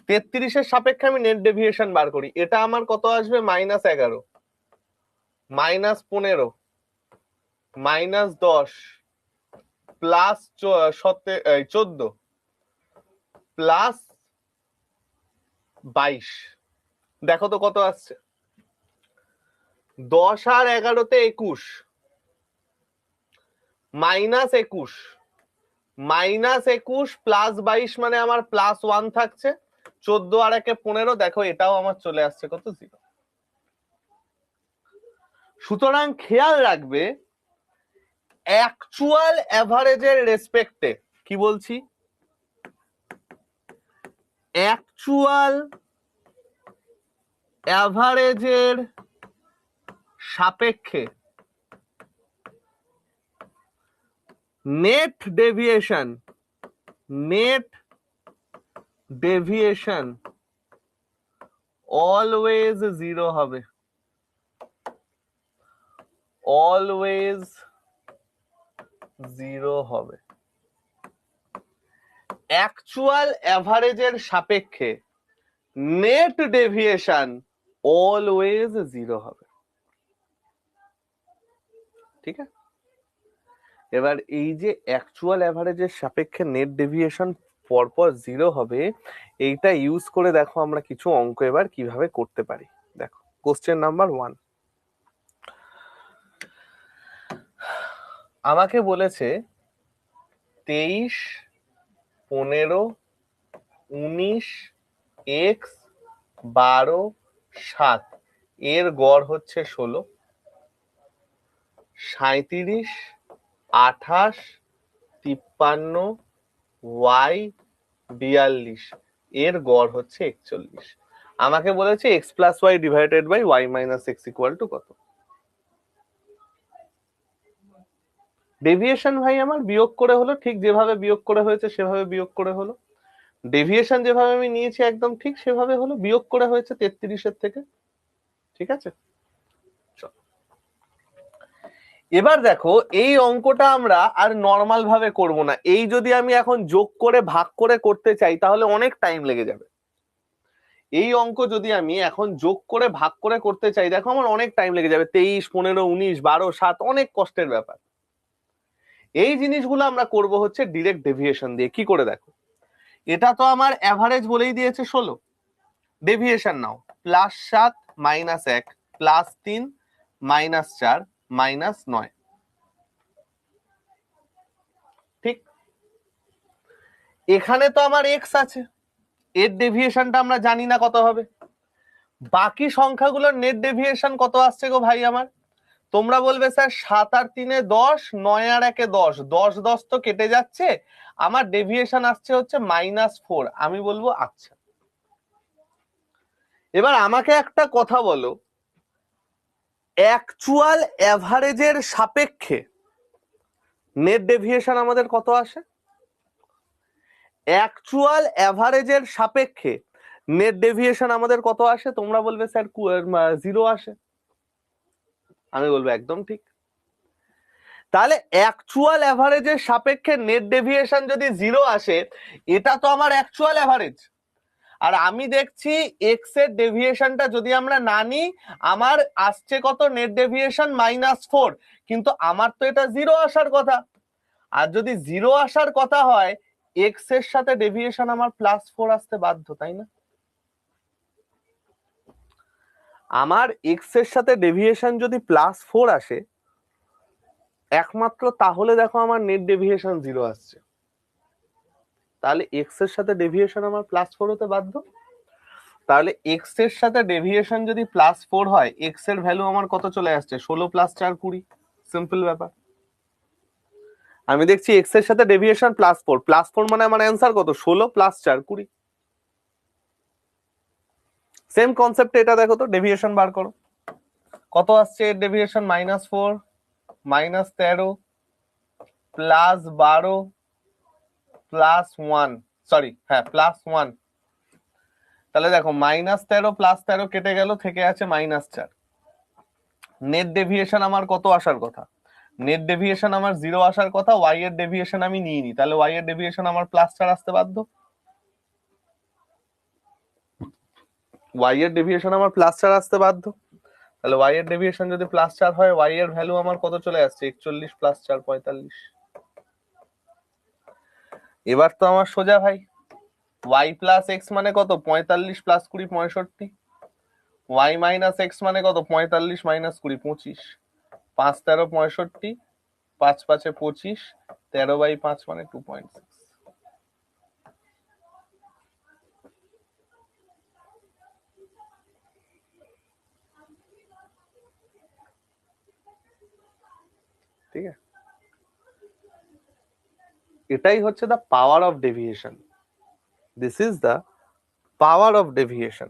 [SPEAKER 1] 33-এর সাপেক্ষে আমি নেট ডেভিয়েশন বার করি। এটা আমার কত আসবে? -11, -15, -10 +14 +22। দেখো তো কত আসছে? 10 আর 11-তে 21, -21, -21 +22 মানে আমার +1 থাকছে। 14 আর 1-এ 15, দেখো এটাও আমার চলে আসছে কত? 0। সুতরাং খেয়াল রাখবে, অ্যাকচুয়াল অ্যাভারেজের রেসপেক্টে কি বলছি? অ্যাকচুয়াল অ্যাভারেজের সাপেক্ষে নেট ডেভিয়েশন অলওয়েজ জিরো হবে, অলওয়েজ জিরো হবে। অ্যাকচুয়াল অ্যাভারেজের সাপেক্ষে নেট ডেভিয়েশন অলওয়েজ জিরো হবে, ঠিক আছে? এবার এই যে অ্যাকচুয়াল অ্যাভারেজের সাপেক্ষে নেট ডেভিয়েশন পরপর জিরো হবে, এইটা ইউজ করে দেখো আমরা কিছু অঙ্ক এবার কিভাবে করতে পারি। দেখো কোশ্চেন নাম্বার 1, আমাকে বলেছে 23, 15, 19, x, 12, 7 এর গড় হচ্ছে 16, 37, 28, 53, y, 42 এর গড় হচ্ছে 41। আমাকে বলেছে x plus y divided by y minus x equal to কত? ডেভিয়েশন ভাই আমার বিয়োগ করে হলো, ঠিক যেভাবে বিয়োগ করে হয়েছে সেভাবে বিয়োগ করে হলো। ডেভিয়েশন যেভাবে আমি নিয়েছি একদম ঠিক সেভাবে হলো, বিয়োগ করে হয়েছে 33-এর থেকে, ঠিক আছে? এবার দেখো এই অঙ্কটা আমরা আর নর্মাল ভাবে করব না, এই যদি আমি এখন যোগ করে ভাগ করে করতে চাই তাহলে অনেক টাইম লেগে যাবে। এই অঙ্ক যদি আমি এখন যোগ করে ভাগ করে করতে চাই, দেখো আমার অনেক টাইম লেগে যাবে, 23, 15, 19, 12, 7 অনেক কষ্টের ব্যাপার। এই জিনিসগুলো আমরা করব হচ্ছে ডিরেক্ট ডেভিয়েশন দিয়ে। কি করে দেখো, এটা তো আমার অ্যাভারেজ বলেই দিয়েছে 16, ডেভিয়েশন নাও +7 -1 +3 -4 -9, ঠিক? এখানে তো আমার x আছে, এর ডেভিয়েশনটা আমরা জানি না কত হবে। বাকি সংখ্যাগুলোর নেট ডেভিয়েশন কত আসছে গো ভাই আমার? তোমরা বলবে স্যার 7 আর 3 এ 10, 9 আর 1 এ 10, 10 10 তো কেটে যাচ্ছে, আমার ডেভিয়েশন আসছে হচ্ছে -4। আমি বলবো আচ্ছা, এবার আমাকে একটা কথা বলো, অ্যাকচুয়াল অ্যাভারেজের সাপেক্ষে নেট ডেভিয়েশন আমাদের কত আসে? অ্যাকচুয়াল অ্যাভারেজের সাপেক্ষে নেট ডেভিয়েশন আমাদের কত আসে? তোমরা বলবে স্যার 0 আসে। আমি বলবো একদম ঠিক। তাহলে অ্যাকচুয়াল অ্যাভারেজের সাপেক্ষে নেট ডেভিয়েশন যদি 0 আসে, এটা তো আমার অ্যাকচুয়াল অ্যাভারেজ। আর আমি দেখছি এক্স এর ডেভিয়েশনটা যদি আমরা না নিই, আমার আসছে কত? নেট ডেভিয়েশন -4, কিন্তু আমার তো এটা 0 আসার কথা। আর যদি 0 আসার কথা হয়, এক্স এর সাথে ডেভিয়েশন আমার +4 আসতে বাধ্য, তাই না? আমার এক্স এর সাথে ডেভিয়েশন যদি +4 আসে একমাত্র, তাহলে দেখো আমার নেট ডেভিয়েশন 0 আসছে। তাহলে এক্স এর সাথে ডেভিয়েশন আমার +4 হতে বাধ্য। তাহলে এক্স এর সাথে ডেভিয়েশন যদি +4 হয়, এক্স এর ভ্যালু আমার কত চলে আসছে? 16 + 4 20। সিম্পল ব্যাপার। আমি দেখছি এক্স এর সাথে ডেভিয়েশন +4 মানে আমার অ্যান্সার কত? 16 + 4 20। সেম কনসেপ্টে এটা দেখো তো, ডেভিয়েশন বার করো, কত আসছে এর ডেভিয়েশন? -4 -13 +12 +1, সরি হ্যাঁ +1। তাহলে দেখো -13 +13 কেটে গেল, থেকে আছে -4। নেট ডেভিয়েশন আমার কত আসার কথা? নেট ডেভিয়েশন আমার 0 আসার কথা, ওয়াই এর ডেভিয়েশন আমি নিইনি, তাহলে ওয়াই এর ডেভিয়েশন আমার +4 আসতে বাধ্য। ওয়াই এর ডেভিয়েশন আমার +4 আসতে বাধ্য। তাহলে ওয়াই এর ডেভিয়েশন যদি +4 হয়, ওয়াই এর ভ্যালু আমার কত চলে আসছে? 41 + 4 45। এবার তো আমার সোজা ভাই, y প্লাস এক্স মানে কত? 45 + 20 65। y মাইনাস এক্স মানে কত? 45 - 20 25। 5 13 65, 5 5 25, 13/5 মানে 2.6। ঠিক আছে, এটাই হচ্ছে the power of deviation. This is the power of deviation.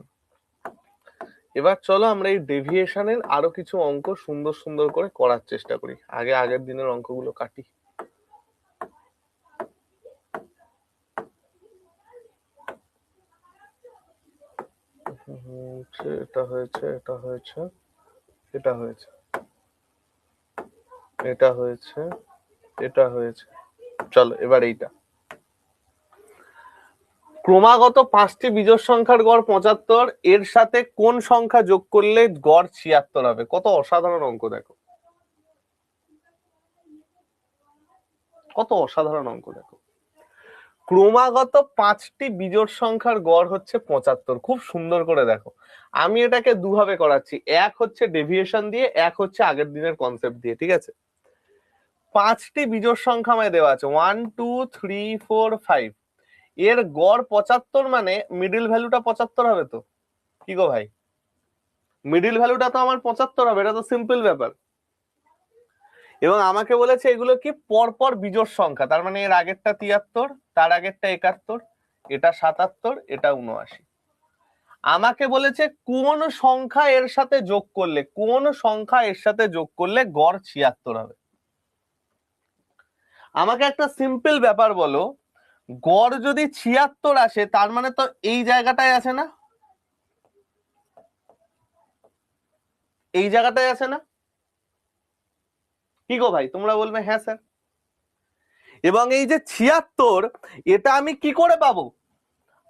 [SPEAKER 1] এবার চলো আমরা এই ডেভিয়েশনের আরো কিছু অঙ্ক সুন্দর সুন্দর করে করার চেষ্টা করি। আগে আগের দিনের অঙ্কগুলো কাটি। এটা হয়েছে, এটা হয়েছে, এটা হয়েছে, এটা হয়েছে, এটা হয়েছে। চলো এবার এইটা, ক্রমাগত 5টি বিজোড় সংখ্যার গড় 75, এর সাথে কোন সংখ্যা যোগ করলে গড় 76 হবে? কত অসাধারণ অঙ্ক দেখো, কত অসাধারণ অঙ্ক দেখো। ক্রমাগত 5টি বিজোড় সংখ্যার গড় হচ্ছে 75। খুব সুন্দর করে দেখো, আমি এটাকে দুভাবে করাচ্ছি, এক হচ্ছে ডেভিয়েশন দিয়ে, এক হচ্ছে আগের দিনের কনসেপ্ট দিয়ে। ঠিক আছে, 5টি বিজোড় সংখ্যা আমায় দেওয়া আছে 1 2 3 4 5, এর গড় 75 মানে মিডিল ভ্যালুটা 75 হবে তো? কি গো ভাই, মিডিল ভ্যালুটা তো আমার 75 হবে, এটা তো সিম্পল ব্যাপার। এবং আমাকে বলেছে এগুলো কি পরপর বিজোড় সংখ্যা, তার মানে এর আগেরটা 73, তার আগেরটা 71, এটা 77, এটা 79। আমাকে বলেছে কোন সংখ্যা এর সাথে যোগ করলে, কোন সংখ্যা এর সাথে যোগ করলে গড় 76 হবে। আমাকে একটা সিম্পল ব্যাপার বলো, গড় যদি 76 আসে তার মানে তো এই জায়গাটায় আছে না, এই জায়গাটায় আছে না? কি গো ভাই, তোমরা বলবে হ্যাঁ স্যার। এবং এই যে 76, এটা আমি কি করে পাবো?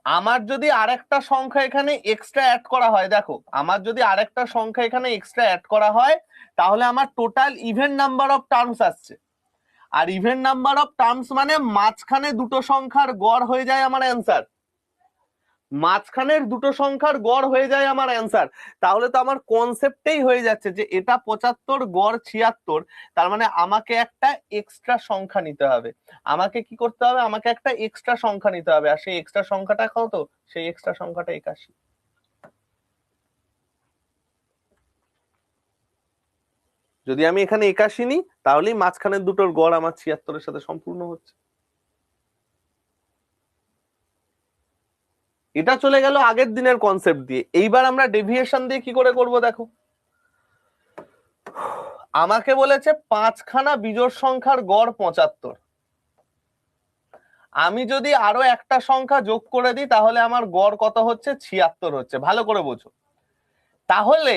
[SPEAKER 1] আমার যদি আরেকটা সংখ্যা এখানে এক্সট্রা অ্যাড করা হয়, দেখো আমার যদি আরেকটা সংখ্যা এখানে এক্সট্রা অ্যাড করা হয়, তাহলে আমার total even number of terms আসছে। আর ইভেন নাম্বার অফ টার্মস মানে মাঝখানে দুটো সংখ্যার গড় হয়ে যায় আমার অ্যান্সার, মাঝখানের দুটো সংখ্যার গড় হয়ে যায় আমার অ্যান্সার। তাহলে তো আমার কনসেপ্টেই হয়ে যাচ্ছে যে এটা 75, গড় 76, তার মানে আমাকে একটা এক্সট্রা সংখ্যা নিতে হবে। আমাকে কি করতে হবে? আমাকে একটা এক্সট্রা সংখ্যা নিতে হবে, আর সেই এক্সট্রা সংখ্যাটা কত? সেই এক্সট্রা সংখ্যাটা 81। যদি আমি এখানে 81 নিই, তাহলেই মাঝখানের দুটোর গড় আমার 76-এর সাথে সম্পূর্ণ হচ্ছে। এটা চলে গেল আগের দিনের কনসেপ্ট দিয়ে। এইবার আমরা ডেভিয়েশন দিয়ে কি করে করব দেখো। আমাকে বলেছে 5খানা বিজোড় সংখ্যার গড় 75, আমি যদি আরো একটা সংখ্যা যোগ করে দিই তাহলে আমার গড় কত হচ্ছে? 76 হচ্ছে। ভালো করে বোঝো, তাহলে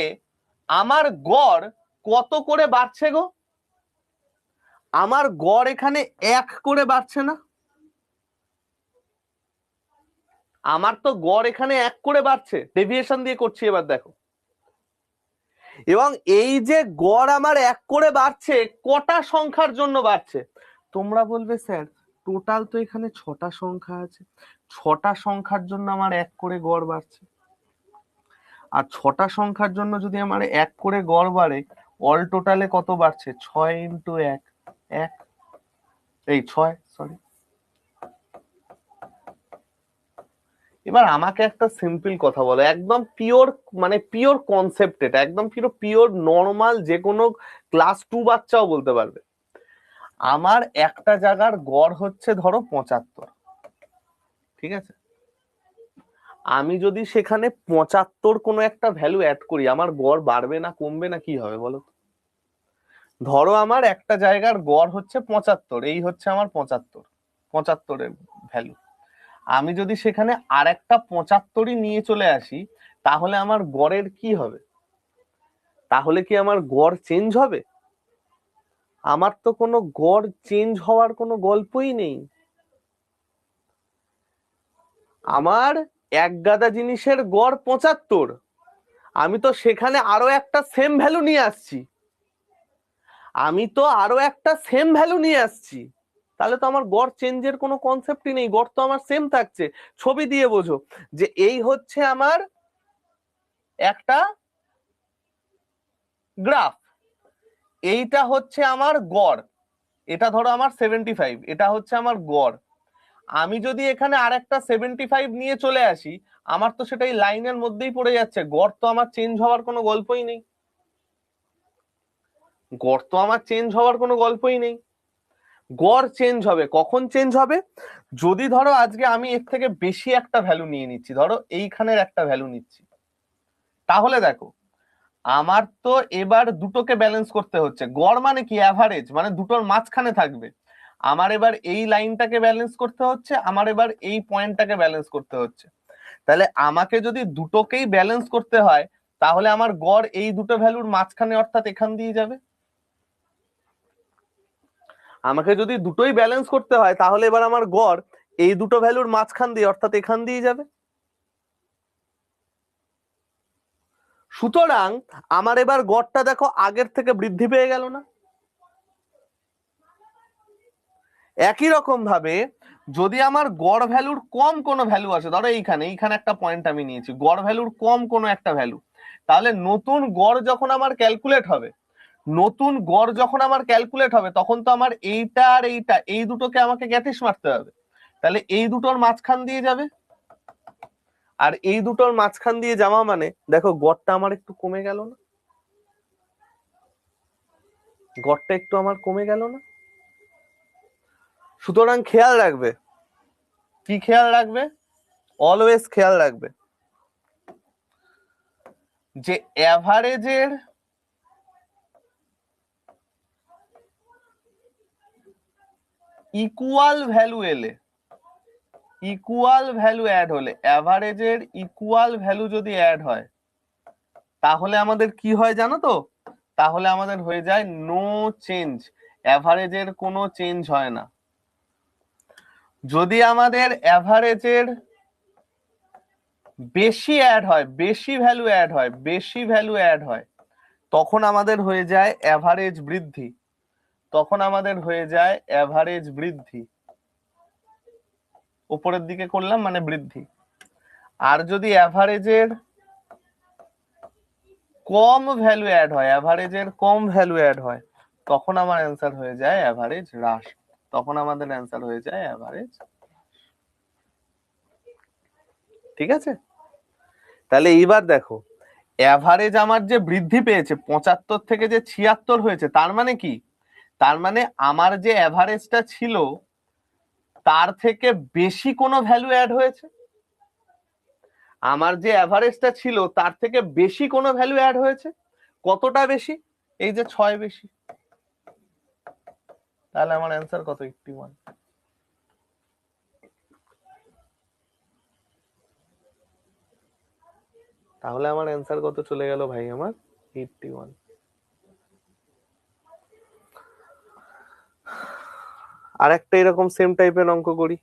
[SPEAKER 1] আমার গড় কত করে বাড়ছে গো? আমার গড় এখানে 1 করে বাড়ছে না? আমার তো গড় এখানে 1 করে বাড়ছে, ডেভিয়েশন দিয়ে করছি। এবার দেখো, এবং এই যে গড় আমার 1 করে বাড়ছে, কটা সংখ্যার জন্য বাড়ছে? তোমরা বলবে স্যার টোটাল তো এখানে 6টা সংখ্যা আছে, 6টা সংখ্যার জন্য আমার 1 করে গড় বাড়ছে। আর 6টা সংখ্যার জন্য যদি আমার 1 করে গড় বাড়ে, অল টোটালে কত বাড়ছে? 6 ইন্টু 1, 1, এই 6, সরি। এবার আমাকে একটা সিম্পল কথা বলো, একদম পিওর, মানে পিওর কনসেপ্ট, এটা একদম পিওর নর্মাল, যে কোনো ক্লাস 2 বাচ্চাও বলতে পারবে। আমার একটা জায়গার গড় হচ্ছে ধরো 75, ঠিক আছে? আমি যদি সেখানে 75 কোনো একটা ভ্যালু অ্যাড করি, আমার গড় বাড়বে না কমবে না কি হবে বলো? ধরো আমার একটা জায়গার গড় হচ্ছে 75, এই হচ্ছে আমার 75 এর ভ্যালু। আমি যদি সেখানে আর একটা 75ই নিয়ে চলে আসি, তাহলে আমার গড়ের কি হবে? তাহলে কি আমার গড় চেঞ্জ হবে? আমার তো কোনো গড় চেঞ্জ হওয়ার কোনো গল্পই নেই। আমার এক গাদা জিনিসের গড় 75, আমি তো সেখানে আরো একটা সেম ভ্যালু নিয়ে আসছি, তাহলে তো আমার গড় চেঞ্জের কোনো কনসেপ্টই নেই, গড় তো আমার সেম থাকছে। ছবি দিয়ে বোঝো যে এই হচ্ছে আমার একটা গ্রাফ, এইটা হচ্ছে আমার গড়, এটা ধরো আমার 75, এটা হচ্ছে আমার গড়। আমি যদি এখানে আরেকটা 75 নিয়ে চলে আসি, আমার তো সেটাই লাইনের মধ্যেই পড়ে যাচ্ছে, গড় তো আমার চেঞ্জ হওয়ার কোনো গল্পই নেই, গড় তো আমার চেঞ্জ হওয়ার কোনো গল্পই নেই। গড় চেঞ্জ হবে কখন চেঞ্জ হবে, যদি ধরো আজকে আমি এর থেকে বেশি একটা ভ্যালু নিয়ে নিচ্ছি, ধরো এইখানের একটা ভ্যালু নিচ্ছি, তাহলে দেখো আমার তো এবার দুটোকে ব্যালেন্স করতে হচ্ছে। গড় মানে কি, অ্যাভারেজ মানে দুটোর মাঝখানে থাকবে। আমার এবার এই লাইনটাকে ব্যালেন্স করতে হচ্ছে, আমার এবার এই পয়েন্টটাকে ব্যালেন্স করতে হচ্ছে। তাহলে আমাকে যদি দুটোকেই ব্যালেন্স করতে হয়, তাহলে আমার গড় এই দুটো ভ্যালুর মাঝখানে অর্থাৎ এখান দিয়ে যাবে। আমাকে যদি দুটোই ব্যালেন্স করতে হয়, তাহলে এবার আমার গড় এই দুটো ভ্যালুর মাঝখান দিয়ে অর্থাৎ এখান দিয়ে যাবে। সুতরাং আমার এবার গড়টা দেখো আগের থেকে বৃদ্ধি পেয়ে গেল না? একই রকম ভাবে যদি আমার গড় ভ্যালুর কম কোনো ভ্যালু আছে, ধরো এইখানে এইখানে একটা পয়েন্ট আমি নিয়েছি, গড় ভ্যালুর কম কোনো একটা ভ্যালু, তাহলে নতুন গড় যখন আমার ক্যালকুলেট হবে, নতুন গড় যখন আমার ক্যালকুলেট হবে, তখন তো আমার এইটা আর এইটা এই দুটোকে আমাকে গ্যাটিস মারতে হবে। তাহলে এই দুটোর মাঝখান দিয়ে যাবে, আর এই দুটোর মাঝখান দিয়ে যাওয়া মানে দেখো গড়টা আমার একটু কমে গেল না? গড়টা একটু আমার কমে গেল না? সুতরাং খেয়াল রাখবে, কি খেয়াল রাখবে, অলওয়েজ খেয়াল রাখবে যে অ্যাভারেজের ইকুয়াল ভ্যালু এলে, ইকুয়াল ভ্যালু অ্যাড হলে, অ্যাভারেজের ইকুয়াল ভ্যালু যদি অ্যাড হয়, তাহলে আমাদের কি হয় জানো তো, তাহলে আমাদের হয়ে যায় নো চেঞ্জ, অ্যাভারেজের কোনো চেঞ্জ হয় না। যদি আমাদের অ্যাভারেজের বেশি অ্যাড হয়, বেশি ভ্যালু অ্যাড হয়, বেশি ভ্যালু অ্যাড হয়, তখন আমাদের হয়ে যায় অ্যাভারেজ বৃদ্ধি, তখন আমাদের হয়ে যায় অ্যাভারেজ বৃদ্ধি, উপরের দিকে করলাম মানে বৃদ্ধি। আর যদি অ্যাভারেজের কম ভ্যালু অ্যাড হয়, অ্যাভারেজের কম ভ্যালু অ্যাড হয়, তখন আমার অ্যান্সার হয়ে যায় অ্যাভারেজ হ্রাস, তখন আমাদের অ্যান্সার হয়ে যায় অ্যাভারেজ। ঠিক আছে? তাহলে এইবার দেখো অ্যাভারেজ আমার যে বৃদ্ধি পেয়েছে 75 থেকে যে 76 হয়েছে, তার মানে কি, তার মানে আমার যে অ্যাভারেজটা ছিল তার থেকে বেশি কোনো ভ্যালু অ্যাড হয়েছে। আমার যে অ্যাভারেজটা ছিল তার থেকে বেশি কোনো ভ্যালু অ্যাড হয়েছে। কতটা বেশি? এই যে 6 বেশি। তাহলে আমার অ্যান্সার কত? 81। তাহলে আমার অ্যান্সার কত চলে গেল ভাই? আমার 81। আর একটা এরকম সেম টাইপের অঙ্ক করি,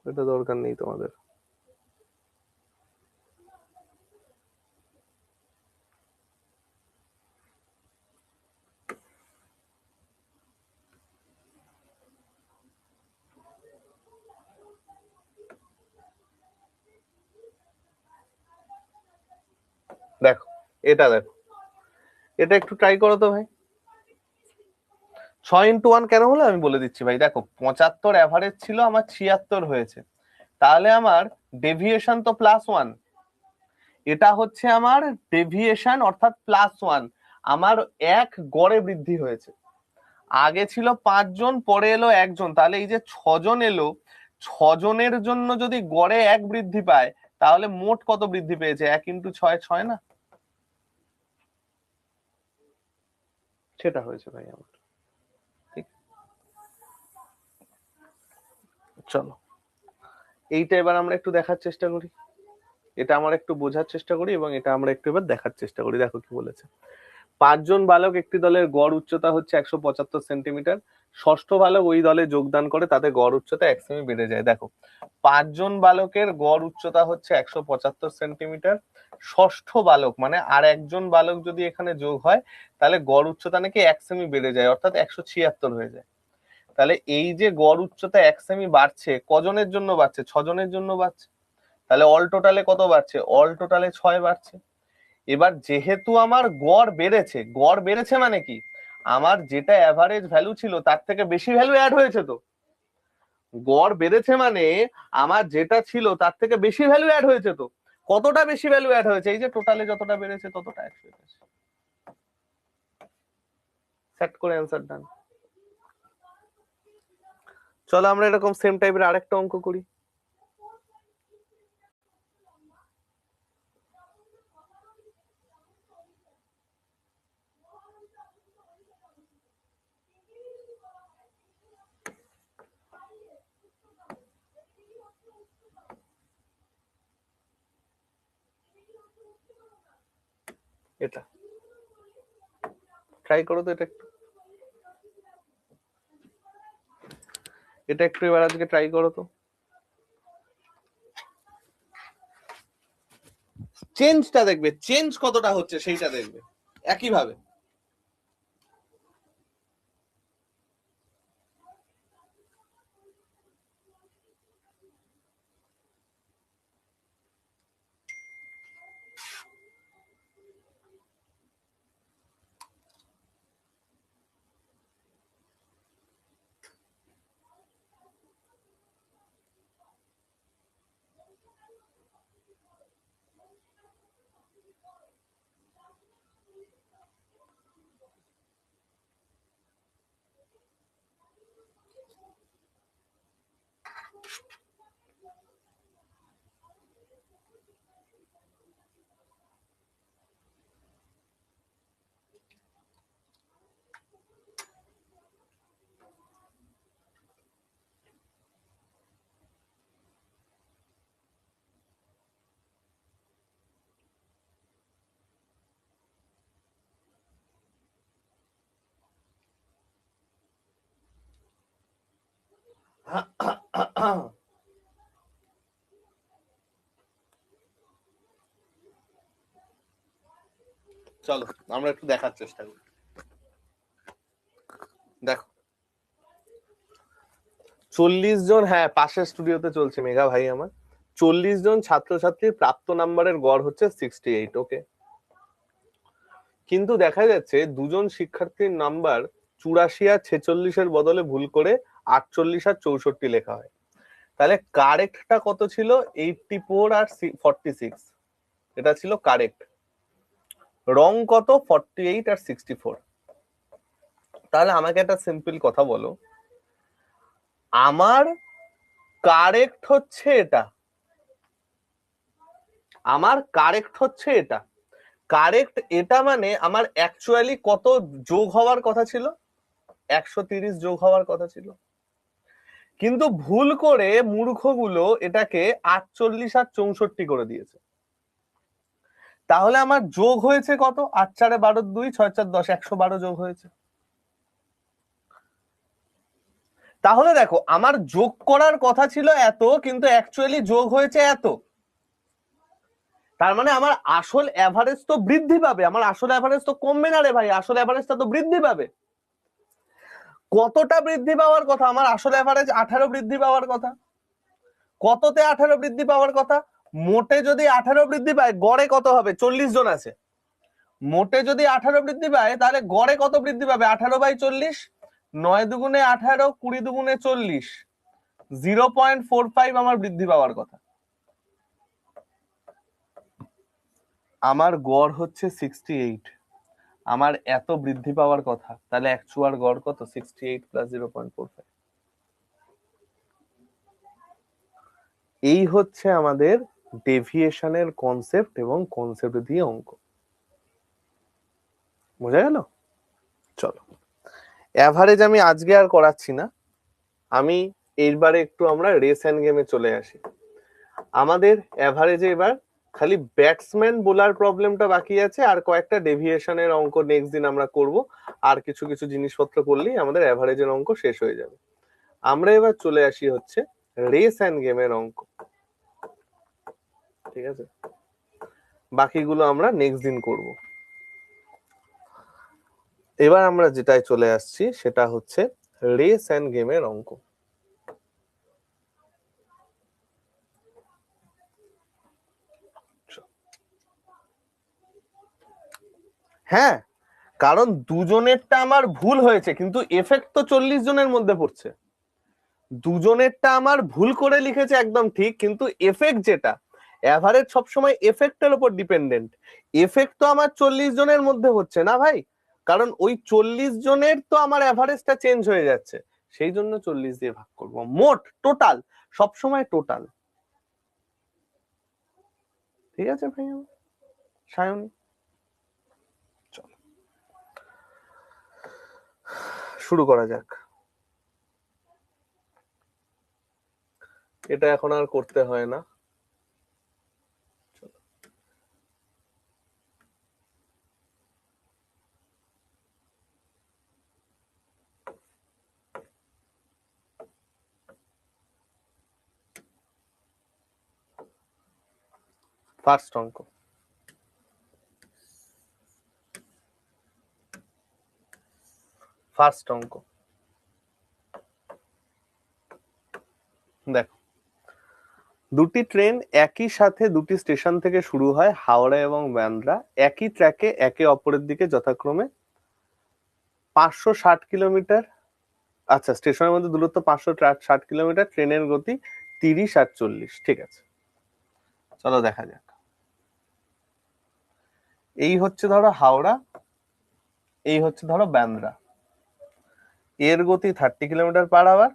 [SPEAKER 1] এটা দরকার নেই তোমাদের। দেখো এটা, দেখো এটা একটু ট্রাই করো তো ভাই। 6x1 কেন হলো আমি বলে দিচ্ছি ভাই। দেখো 75 অ্যাভারেজ ছিল, আমার 76 হয়েছে, তাহলে আমার ডেভিয়েশন তো +1, এটা হচ্ছে আমার ডেভিয়েশন অর্থাৎ +1। আমার এক গড়ে বৃদ্ধি হয়েছে, আগে ছিল 5 জন, পরে এলো 1 জন, তাহলে এই যে 6 জন এলো, 6 জনের জন্য যদি গড়ে 1 বৃদ্ধি পায়, তাহলে মোট কত বৃদ্ধি পেয়েছে? 1 × 6 6 না? সেটা হয়েছে ভাই আমার। ঠিক, চলো এইটা এবার আমরা একটু দেখার চেষ্টা করি, এটা আমরা একটু বোঝার চেষ্টা করি এবং এটা আমরা একটু এবার দেখার চেষ্টা করি। দেখো কি বলেছে। 5 জন বালক একটি দলের গড় উচ্চতা হচ্ছে 175 সেন্টিমিটার, ষষ্ঠ বালক ওই দলে যোগদান করে, তাতে গড় উচ্চতা 1 সেমি বেড়ে যায়। দেখো 5 জন বালকের গড় উচ্চতা হচ্ছে 175 সেন্টিমিটার, ষষ্ঠ বালক মানে আর একজন বালক যদি এখানে যোগ হয়, তাহলে গড় উচ্চতা নাকি 1 সেমি বেড়ে যায়, অর্থাৎ 176 হয়ে যায়। তাহলে এই যে গড় উচ্চতা 1 সেমি বাড়ছে, কজনের জন্য বাড়ছে? 6 জনের জন্য বাড়ছে। তাহলে অল টোটালে কত বাড়ছে? অল টোটালে 6 বাড়ছে। এবার যেহেতু আমার গড় বেড়েছে, গড় বেড়েছে মানে কি, আমার যেটা অ্যাভারেজ ভ্যালু ছিল তার থেকে বেশি ভ্যালু অ্যাড হয়েছে। তো গড় বেড়েছে মানে আমার যেটা ছিল তার থেকে বেশি ভ্যালু অ্যাড হয়েছে। তো কতটা বেশি ভ্যালু অ্যাড হয়েছে? এই যে টোটালে যতটা বেড়েছে ততটা 181। সেট করে অ্যান্সার ডান। চলো আমরা এরকম সেম টাইপের আরেকটা অঙ্ক করি। এটা ট্রাই করো তো, এটা একটু এবার আজকে ট্রাই করো তো। চেঞ্জটা দেখবে, চেঞ্জ কতটা হচ্ছে সেইটা দেখবে একই ভাবে। চলো আমরা একটু দেখার চেষ্টা করি। দেখো 40 জন, হ্যাঁ পাশের স্টুডিওতে চলছে মেঘা ভাই আমার, 40 জন ছাত্রছাত্রীর প্রাপ্ত নাম্বারের গড় হচ্ছে 68। ওকে, কিন্তু দেখা যাচ্ছে দুজন শিক্ষার্থীর নাম্বার 84 আর 46 বদলে ভুল করে 48 আর 64 লেখা হয়। তাহলে কারেক্টটা কত ছিল? 84 আর 46, এটা ছিল কারেক্ট। রং কত? 48 আর 64। তাহলে আমাকে একটা সিম্পল কথা বলো, আমার কারেক্ট হচ্ছে এটা, আমার কারেক্ট হচ্ছে এটা, কারেক্ট এটা মানে আমার অ্যাকচুয়ালি কত যোগ হওয়ার কথা ছিল? 130 যোগ হওয়ার কথা ছিল, কিন্তু ভুল করে মূর্খগুলো এটাকে 48 আর 64 করে দিয়েছে। তাহলে আমার যোগ হয়েছে কত? 8 4 12 2 6 4 10, 112 যোগ হয়েছে। তাহলে দেখো আমার যোগ করার কথা ছিল এত, কিন্তু অ্যাকচুয়ালি যোগ হয়েছে এত। তার মানে আমার আসল অ্যাভারেজ তো বৃদ্ধি পাবে, আমার আসল অ্যাভারেজ তো কমবে না রে ভাই, আসল অ্যাভারেজটা তো বৃদ্ধি পাবে। কতটা বৃদ্ধি পাওয়ার কথা? আমার আসল অ্যাভারেজ 18 বৃদ্ধি পাওয়ার কথা। কততে 18 বৃদ্ধি পাওয়ার কথা? মোটে যদি 18 বৃদ্ধি পায়, গড়ে কত হবে? 40 জন আছে, মোটে যদি 18 বৃদ্ধি পায় তাহলে গড়ে কত বৃদ্ধি পাবে? 18/40, 9 দুগুণে 18, 20 দুগুণে 40, 0.45 আমার বৃদ্ধি পাওয়ার কথা। আমার গড় হচ্ছে 68, আমার এত বৃদ্ধি পাওয়ার কথা, তাহলে অ্যাকচুয়াল গড় কত? 68 প্লাস 0.45। এই হচ্ছে আমাদের ডেভিয়েশনের কনসেপ্ট এবং কনসেপ্ট দিয়ে অঙ্ক। বোঝা গেল? চলো এভারেজ আমি আজকে আর করাচ্ছি না, আমি এইবারে একটু আমরা রেস এন্ড গেমে চলে আসি। আমাদের এভারেজে এবার খালি ব্যাটসম্যান বোলার প্রবলেমটা বাকি আছে, আর কয়েকটা ডেভিয়েশনের অঙ্ক নেক্সট দিন আমরা করব, আর কিছু কিছু জিনিসপত্র করলেই আমাদের এভারেজের অঙ্ক শেষ হয়ে যাবে। আমরা এবার চলে আসি হচ্ছে রেস এন্ড গেমের অঙ্ক। ঠিক আছে, বাকিগুলো আমরা নেক্সট দিন করব। এবার আমরা যেটাই চলে আসছি সেটা হচ্ছে রেস এন্ড গেমের অঙ্ক। হ্যাঁ, কারণ দুজনেরটা আমার ভুল হয়েছে, কিন্তু এফেক্ট তো 40 জনের মধ্যে পড়ছে। দুজনেরটা আমার ভুল করে লিখেছে একদম ঠিক, কিন্তু এফেক্ট যেটা, এভারেজ সবসময় এফেক্টের উপর ডিপেন্ডেন্ট, এফেক্ট তো আমার 40 জনের মধ্যে হচ্ছে না ভাই, কারণ ওই 40 জনের তো আমার অ্যাভারেজটা চেঞ্জ হয়ে যাচ্ছে, সেই জন্য 40 দিয়ে ভাগ করব। মোট টোটাল, সবসময় টোটাল। ঠিক আছে ভাই সায়নী, চলো শুরু করা যাক। এটা এখন আর করতে হয় না। ফার্স্ট অঙ্ক, ফার্স্ট অঙ্ক দেখো, দুটি ট্রেন একই সাথে দুটি স্টেশন থেকে শুরু হয়, হাওড়া এবং বান্দ্রা, একই ট্র্যাকে একে অপরের দিকে যথাক্রমে 560 কিলোমিটার, আচ্ছা স্টেশনের মধ্যে দূরত্ব 560 কিলোমিটার, ট্রেনের গতি 30 আর 40। ঠিক আছে, চলো দেখা যাক। এই হচ্ছে ধরো হাওড়া, এই হচ্ছে ধরো বান্দ্রা, এর গতি 30 কিলোমিটার পার আওয়ার,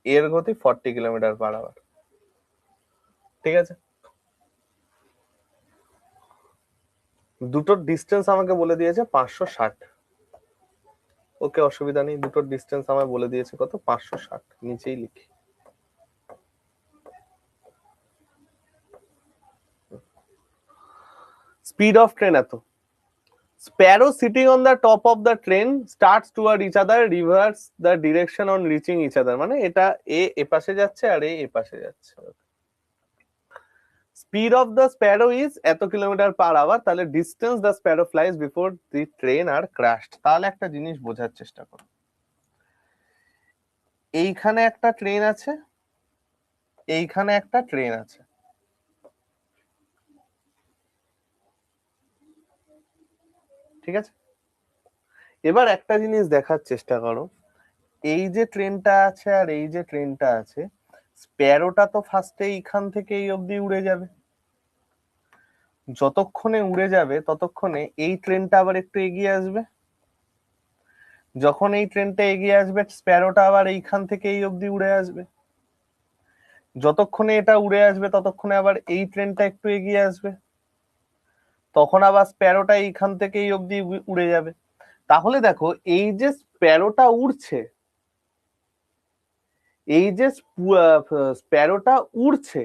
[SPEAKER 1] এর গতি 40 কিলোমিটার পার আওয়ার। ঠিক আছে, দুটোর ডিস্টেন্স আমাকে বলে দিয়েছে 560। ওকে, অসুবিধা নেই, দুটোর ডিস্টেন্স আমায় বলে দিয়েছে কত, 560, নিচেই লিখি। স্পিড অফ ট্রেন এত। Sparrow sitting on the top of the train starts toward each other, reverse the direction on reaching each other, মানে এটা এ পাশে যাচ্ছে আর এ পাশে যাচ্ছে। Speed of the sparrow is এত কিলোমিটার পার আওয়ার, তাহলে distance the sparrow flies before the train are crashed। তাহলে একটা জিনিস বোঝার চেষ্টা করো, এইখানে একটা ট্রেন আছে, এইখানে একটা ট্রেন আছে, ঠিক আছে। এবার একটা জিনিস দেখার চেষ্টা করো, এই যে ট্রেনটা আছে আর এই যে ট্রেনটা আছে, স্প্যারোটা তো ফার্স্টে এইখান থেকে এই অবধি উড়ে যাবে, যতক্ষণে উড়ে যাবে ততক্ষণে এই ট্রেনটা আবার একটু এগিয়ে আসবে, যখন এই ট্রেনটা এগিয়ে আসবে স্প্যারোটা আবার এইখান থেকে এই অবধি উড়ে আসবে, যতক্ষণে এটা উড়ে আসবে ততক্ষণে আবার এই ট্রেনটা একটু এগিয়ে আসবে, তখন আবার স্প্যারোটা এইখান থেকে এই অবধি উড়ে যাবে। তাহলে দেখো এই যে স্প্যারোটা উড়ছে, এই যে স্প্যারোটা উড়ছে,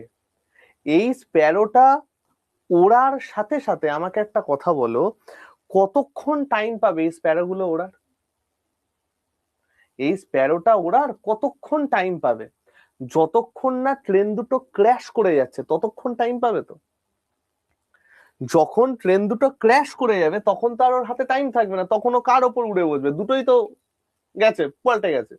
[SPEAKER 1] এই স্প্যারোটা ওড়ার সাথে সাথে আমাকে একটা কথা বলো, কতক্ষণ টাইম পাবে এই স্প্যারো গুলো ওড়ার? এই স্প্যারোটা ওড়ার কতক্ষণ টাইম পাবে? যতক্ষণ না ট্রেন দুটো ক্র্যাশ করে যাচ্ছে ততক্ষণ টাইম পাবে তো। যখন ট্রেন দুটো ক্র্যাশ করে যাবে তখন তো আর ওর হাতে টাইম থাকবে না, তখন ও কার ওপর উড়ে বসবে? দুটোই তো গেছে, পাল্টে গেছে।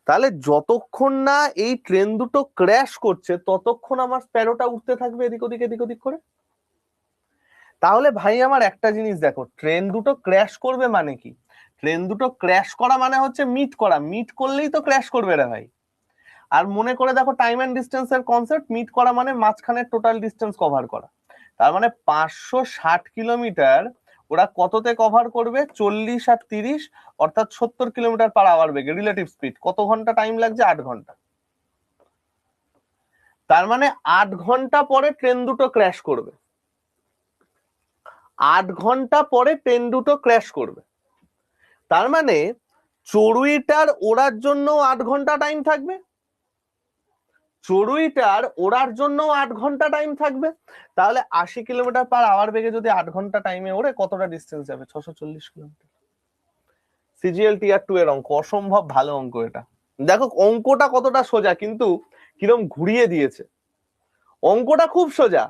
[SPEAKER 1] তাহলে যতক্ষণ না এই ট্রেন দুটো ক্র্যাশ করছে ততক্ষণ আমার স্প্যারোটা উঠতে থাকবে এদিক ওদিক এদিক ওদিক করে। তাহলে ভাই আমার একটা জিনিস দেখো, ট্রেন দুটো ক্র্যাশ করবে মানে কি? ট্রেন দুটো ক্র্যাশ করা মানে হচ্ছে মিট করা, মিট করলেই তো ক্র্যাশ করবে রে ভাই। আর মনে করে দেখো টাইম এন্ড ডিস্টেন্স এর কনসেপ্ট, মিট করা মানে মাঝখানের টোটাল ডিস্টেন্স কভার করা। তার মানে 560 কিলোমিটার ওরা কততে কভার করবে? 40 আর 30, অর্থাৎ 70 কিলোমিটার পার আওয়ার বেগে রিলেটিভ স্পিড। কত ঘন্টা টাইম লাগছে? 8 ঘন্টা। তার মানে 8 ঘন্টা পরে ট্রেন দুটো ক্র্যাশ করবে, 8 ঘন্টা পরে ট্রেন দুটো ক্র্যাশ করবে। তার মানে চড়ুইটার ওড়ার জন্য 8 ঘন্টা টাইম থাকবে, চড়ুইটার ওড়ার জন্য 8 ঘন্টা টাইম থাকবে। তাহলে 80 কিলোমিটার পার আওয়ার বেগে যদি 8 ঘন্টা টাইমে ওড়ে কতটা ডিস্টেন্স যাবে? 640 কিলোমিটার। সিজিএল টিয়ার 2 এর অঙ্ক, অসম্ভব ভালো অঙ্ক এটা। দেখো অঙ্কটা কতটা সোজা, কিন্তু কিরম ঘুরিয়ে দিয়েছে। অঙ্কটা খুব সোজা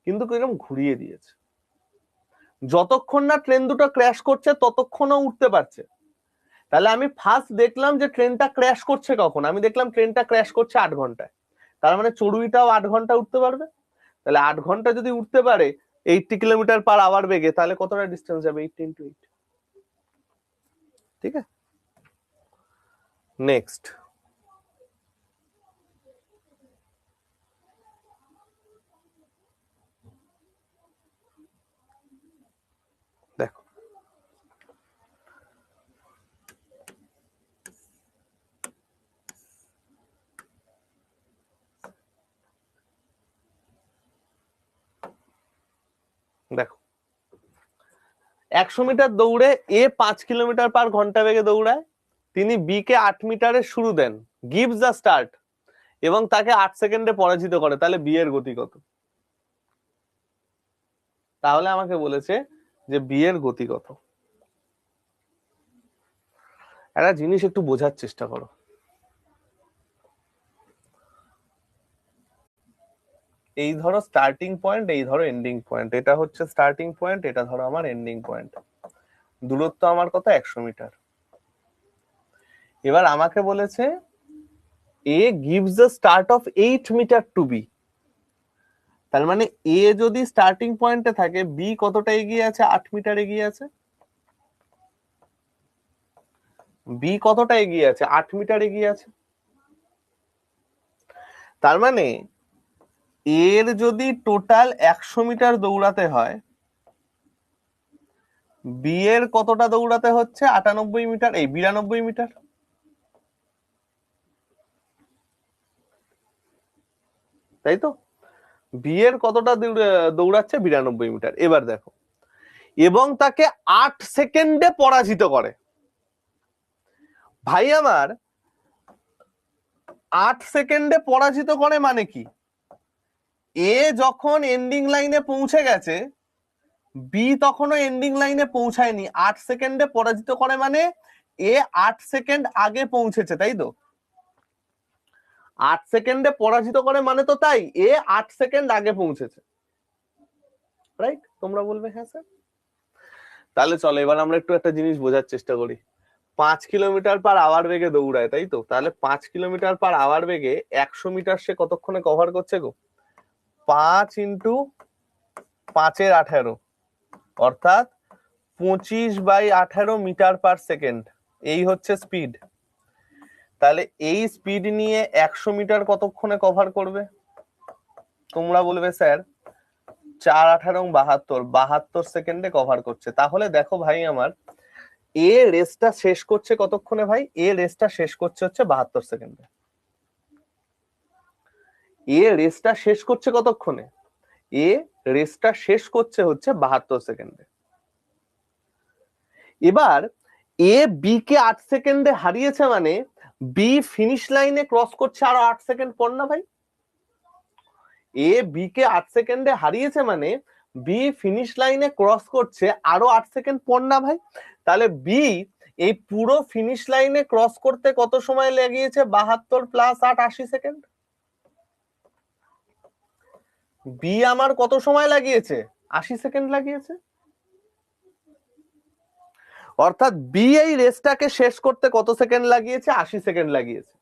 [SPEAKER 1] কিন্তু কিরম ঘুরিয়ে দিয়েছে। যতক্ষণ না ট্রেন দুটো ক্র্যাশ করছে ততক্ষণও উঠতে পারছে। তাহলে আমি ফার্স্ট দেখলাম যে ট্রেনটা ক্র্যাশ করছে কখন, আমি দেখলাম ট্রেনটা ক্র্যাশ করছে 8 ঘন্টায়। তার মানে চড়ুইটাও 8 ঘন্টা উঠতে পারবে। তাহলে 8 ঘন্টা যদি উঠতে পারে 80 কিলোমিটার পার আওয়ার বেগে, তাহলে কতটা ডিস্টেন্স যাবে? 80 × 8। ঠিক আছে, নেক্সট। দেখো দেখো 100 মিটার দৌড়ে এ 5 কিলোমিটার পার ঘন্টা বেগে দৌড়ায়, তিনি বি কে 8 মিটারের শুরু দেন, গিভস দ্য স্টার্ট, এবং তাকে 8 সেকেন্ডে পরাজিত করে, তাহলে বি এর গতি কত? তাহলে আমাকে বলেছে যে বি এর গতি কত। একটা জিনিস একটু বোঝার চেষ্টা করো, এই ধরো স্টার্টিং পয়েন্ট, এই ধরো এন্ডিং পয়েন্ট, এটা হচ্ছে স্টার্টিং পয়েন্ট, এটা ধরো আমার এন্ডিং পয়েন্ট, দূরত্ব আমার কত? 100 মিটার। এবার আমাকে বলেছে A gives the start of 8 metre to B, তার মানে এ যদি স্টার্টিং পয়েন্টে থাকে, বি কতটা এগিয়ে আছে? 8 মিটার এগিয়ে আছে। বি কতটা এগিয়ে আছে? 8 মিটার এগিয়ে আছে। তার মানে এর যদি টোটাল 100 মিটার দৌড়াতে হয়, বি এর কতটা দৌড়াতে হচ্ছে? 98 মিটার, এই 92 মিটার, তাই তো? বি এর কতটা দৌড়াচ্ছে? 92 মিটার। এবার দেখো, এবং তাকে 8 সেকেন্ডে পরাজিত করে। ভাই আমার 8 সেকেন্ডে পরাজিত করে মানে কি? এ যখন এন্ডিং লাইনে পৌঁছে গেছে, বি তখনও এন্ডিং লাইনে পৌঁছায়নি। 8 সেকেন্ডে পরাজিত করে মানে এ 8 সেকেন্ড আগে পৌঁছেছে, তাই তো? 8 সেকেন্ডে পরাজিত করে মানে তো তাই, এ 8 সেকেন্ড আগে পৌঁছেছে, রাইট? তোমরা বলবে হ্যাঁ স্যার। তাহলে চলো এবার আমরা একটু একটা জিনিস বোঝার চেষ্টা করি। 5 কিলোমিটার পার আওয়ার বেগে দৌড়ায়, তাই তো? তাহলে 5 কিলোমিটার পার আওয়ার বেগে 100 মিটার সে কতক্ষণে কভার করছে গো? 5 ইন্টু 5 এর 18, অর্থাৎ 25/18 মিটার পার সেকেন্ড, এই হচ্ছে স্পিড। তাহলে এই স্পিড নিয়ে 100 মিটার কতক্ষণে কভার করবে? তোমরা বলবে স্যার 4×18 72 সেকেন্ডে কভার করছে। তাহলে দেখো ভাই আমার, এ রেসটা শেষ করছে কতক্ষণে ভাই? এ রেসটা শেষ করছে হচ্ছে 72 সেকেন্ডে। এ রেসটা শেষ করছে কতক্ষণে? এ রেসটা শেষ করছে হচ্ছে 72 সেকেন্ডে। এবার এ বি কে 8 সেকেন্ডে হারিয়েছে মানে বি ফিনিশ লাইনে ক্রস করছে আরো 8 সেকেন্ড পর না ভাই? এ বি কে 8 সেকেন্ডে হারিয়েছে মানে বি ফিনিশ লাইনে ক্রস করছে আরো 8 সেকেন্ড পর না ভাই? তাহলে বি এই পুরো ফিনিশ লাইনে ক্রস করতে কত সময় লেগেছে? 72 প্লাস 8 80 সেকেন্ড। বি আমার কত সময় লাগিয়েছে? 80 সেকেন্ড লাগিয়েছে। অর্থাৎ বি এই রেসটাকে শেষ করতে কত সেকেন্ড লাগিয়েছে? 80 সেকেন্ড লাগিয়েছে।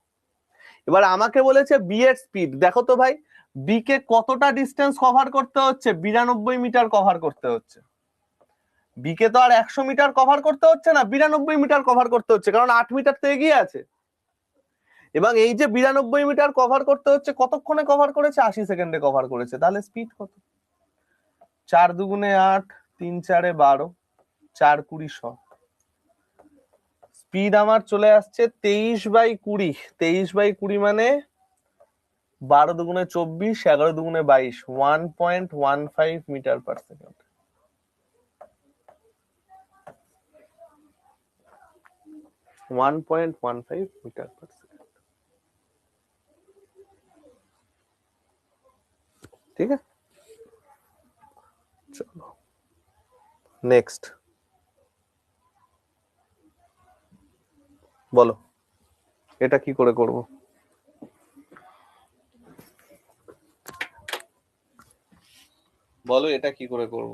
[SPEAKER 1] এবার আমাকে বলেছে বি এর স্পিড, দেখো তো ভাই, বি কে কতটা ডিস্টেন্স কভার করতে হচ্ছে? 92 মিটার কভার করতে হচ্ছে। বি কে তো আর 100 মিটার কভার করতে হচ্ছে না, 92 মিটার কভার করতে হচ্ছে, কারণ 8 মিটার তো এগিয়ে আছে। এবং এই যে 92 মিটার কভার করতে হচ্ছে, কতক্ষণে কভার করেছে? 80 সেকেন্ডে কভার করেছে। তাহলে স্পিড কত? 4 দুগুণে 8, 3 4 12, 4 20 100। স্পিড আমার চলে আসছে 23/20। 23/20 মানে 12 দুগুণে 24, 11 দুগুণে 22, 1.15 metre per second. 1.15 metre per second. ঠিক আছে, চলো নেক্সট বলো, এটা কি করে করব? বলো এটা কি করে করব?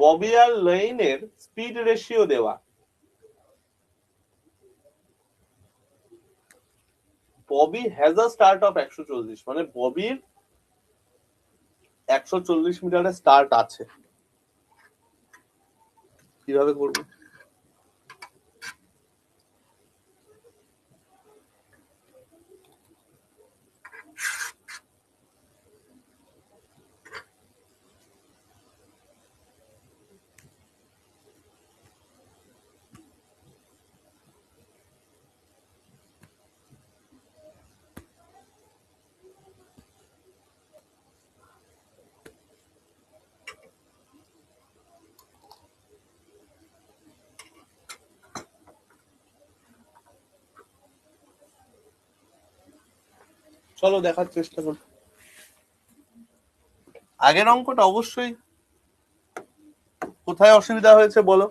[SPEAKER 1] ববি আর লেইনের স্পিড রেশিও দেওয়া। Bobby has a start of 140, মানে ববির 140 মিটারের স্টার্ট আছে। কিভাবে করবো? চলো দেখার চেষ্টা করি। আগের অঙ্কটা অবশ্যই কোথায় অসুবিধা হয়েছে বলো।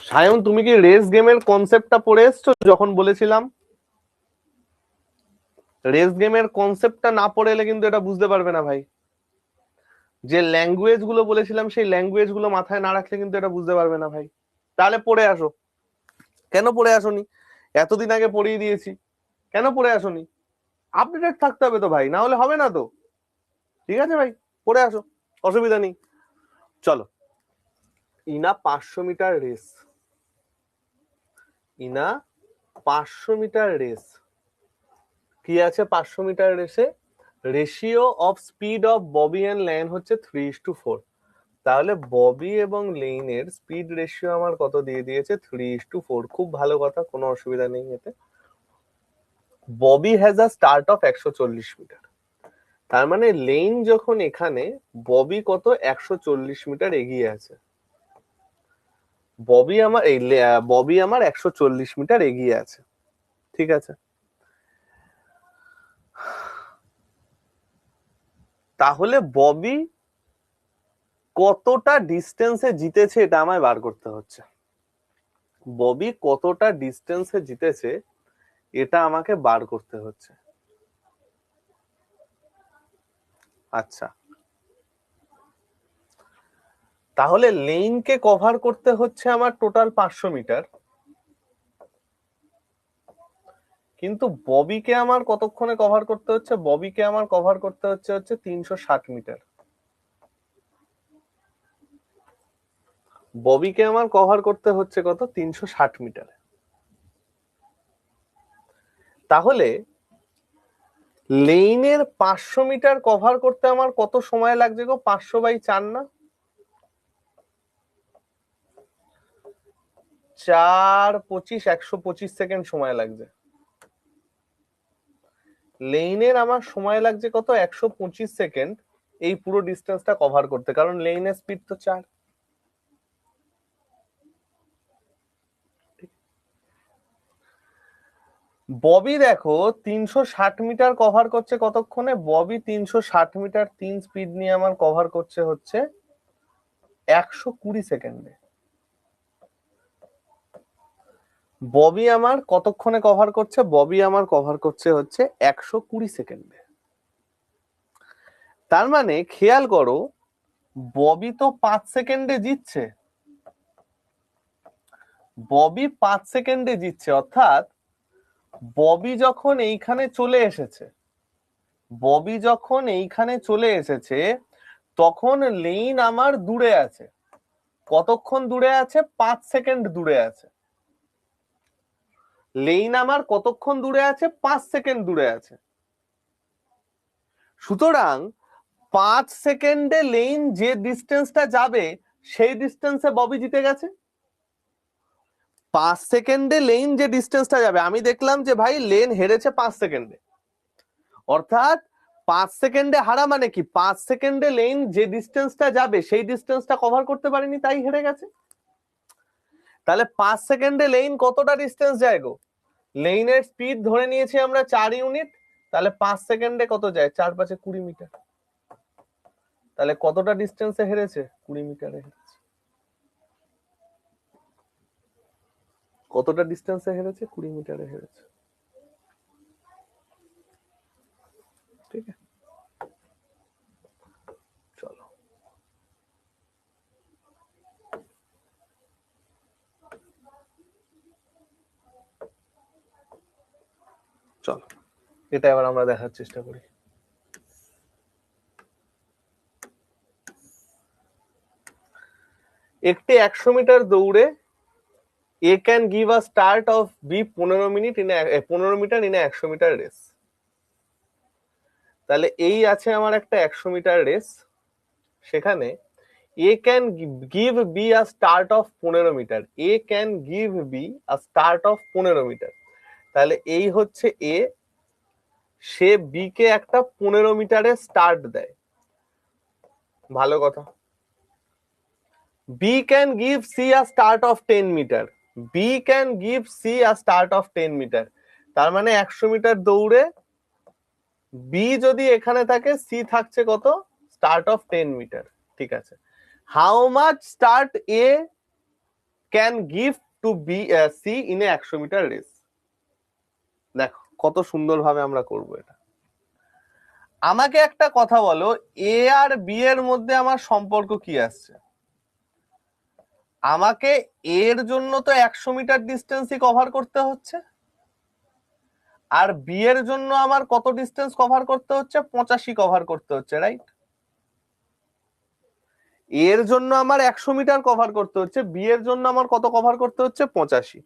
[SPEAKER 1] সায়ন, তুমি কি রেস গেমের কনসেপ্টটা পড়ে এসছো যখন বলেছিলাম? রেস গেমের কনসেপ্টটা না পড়ে এলে কিন্তু এটা বুঝতে পারবে না ভাই। যে ল্যাঙ্গুয়েজ গুলো বলেছিলাম সেই ল্যাঙ্গুয়েজ গুলো মাথায় না রাখলে কিন্তু এটা বুঝতে পারবে না ভাই। তাহলে পড়ে আসো। কেন পড়ে আসোনি? এতদিন আগে পড়িয়ে দিয়েছি, কেন পড়ে আসোনি? আপডেটেড থাকতে হবে তো ভাই, না হলে হবে না তো। ঠিক আছে ভাই, পড়ে আসো, অসুবিধা নেই। চলো, ইনা 500 মিটার রেস, ইনা 500 মিটার রেস। কি আছে 500 মিটার রেসে? Ratio of speed of Bobby and Lane হচ্ছে 3:4। তাহলে ববি এবং লেইনের স্পিড রেশিও আমার কত দিয়ে দিয়েছে? 3:4। খুব ভালো কথা, কোনো অসুবিধা নেই এতে। Bobby has a start of 140 metre. তার মানে লেইন যখন এখানে, ববি কত? 140 মিটার এগিয়ে আছে। ববি আমার 140 মিটার এগিয়ে আছে, ঠিক আছে। তাহলে ববি কতটা ডিস্টেন্সে জিতেছে এটা আমায় বার করতে হচ্ছে। ববি কতটা ডিস্টেন্সে জিতেছে এটা আমাকে বার করতে হচ্ছে। আচ্ছা, তাহলে লেইনকে কভার করতে হচ্ছে আমার টোটাল 500 মিটার, কিন্তু ববিকে আমার কতক্ষণে কভার করতে হচ্ছে? ববিকে আমার কভার করতে হচ্ছে 360 মিটার। ববিকে আমার কভার করতে হচ্ছে কত? 360 মিটার। তাহলে লেইনের 500 মিটার কভার করতে আমার কত সময় লাগছে গো? 500/4 না? 4 25 125 সেকেন্ড সময় লাগছে। লেইনের আমার সময় লাগছে কত? 125 সেকেন্ড এই পুরো ডিস্টেন্সটা কভার করতে, কারণ লেইনের স্পিড তো 4। ববি দেখো 360 মিটার কভার করছে কতক্ষণে? ববি 360 মিটার 3 স্পিড নিয়ে আমার কভার করছে হচ্ছে 120 সেকেন্ডে। ববি আমার কতক্ষণে কভার করছে? ববি আমার কভার করছে হচ্ছে 120 সেকেন্ডে। তার মানে খেয়াল করো, ববি তো 5 সেকেন্ডে জিতছে। ববি 5 সেকেন্ডে জিতছে, অর্থাৎ ববি যখন এইখানে চলে এসেছে, ববি যখন এইখানে চলে এসেছে তখন লেইন আমার দূরে আছে। কতক্ষণ দূরে আছে? 5 সেকেন্ড দূরে আছে। লেইন আমার কতক্ষণ দূরে আছে? 5 সেকেন্ড দূরে আছে। সুতরাং 5 সেকেন্ডে লেইন যে ডিস্টেন্সটা যাবে সেই ডিস্টেন্সে ববি জিতে গেছে। 5 সেকেন্ডে লেইন যে ডিস্টেন্সটা যাবে, আমি দেখলাম যে ভাই লেন হেরেছে 5 সেকেন্ডে, অর্থাৎ 5 সেকেন্ডে হারা মানে কি? 5 সেকেন্ডে লেন যে ডিস্টেন্সটা যাবে সেই ডিস্টেন্সটা কভার করতে পারেনি, তাই হেরে গেছে। তাহলে 5 সেকেন্ডে লেন কতটা ডিস্টেন্স যায় গো? লেইনের স্পিড ধরে নিয়েছি আমরা 4 ইউনিট, তাহলে 5 সেকেন্ডে কত যায়? 4 5 20 মিটার। তাহলে কতটা ডিস্টেন্সে হেরেছে? 20 মিটারে হেরেছে। কতটা ডিস্টেন্সে হেরেছে? 20 মিটারে হেরেছে। ঠিক আছে, চলো চলো এটা এবার আমরা দেখার চেষ্টা করি। একটি 100 মিটার দৌড়ে A can give a start of B 15 minute in 15 metre in 100 metre race. তাহলে এই আছে আমার একটা 100 মিটার রেস, সেখানে A can give B a start of 15 metre. A can give B a start of 15 metre. তাহলে এই হচ্ছে A, say B কে একটা 15 মিটারের স্টার্ট দেয়। ভালো কথা। B can give C a start of 10 metre. B can give C a start of 10 metre. তার মানে 100 মিটার দৌড়ে বি যদি এখানে থাকে, সি থাকছে কত, স্টার্ট অফ 10 মিটার। ঠিক আছে, how much start A can give to B C in a 100 metre race. দেখো কত সুন্দরভাবে আমরা করব এটা। আমাকে একটা কথা বলো, এ আর বি এর মধ্যে আমার সম্পর্ক কি আসছে? আমাকে এর জন্য তো 100 মিটার ডিস্টেন্সই কভার করতে হচ্ছে, আর বি এর জন্য আমার কত ডিস্টেন্স কভার করতে হচ্ছে, 85 কভার করতে হচ্ছে, রাইট? এর জন্য আমার 100 মিটার কভার করতে হচ্ছে, বি এর জন্য আমার কত কভার করতে হচ্ছে, 85।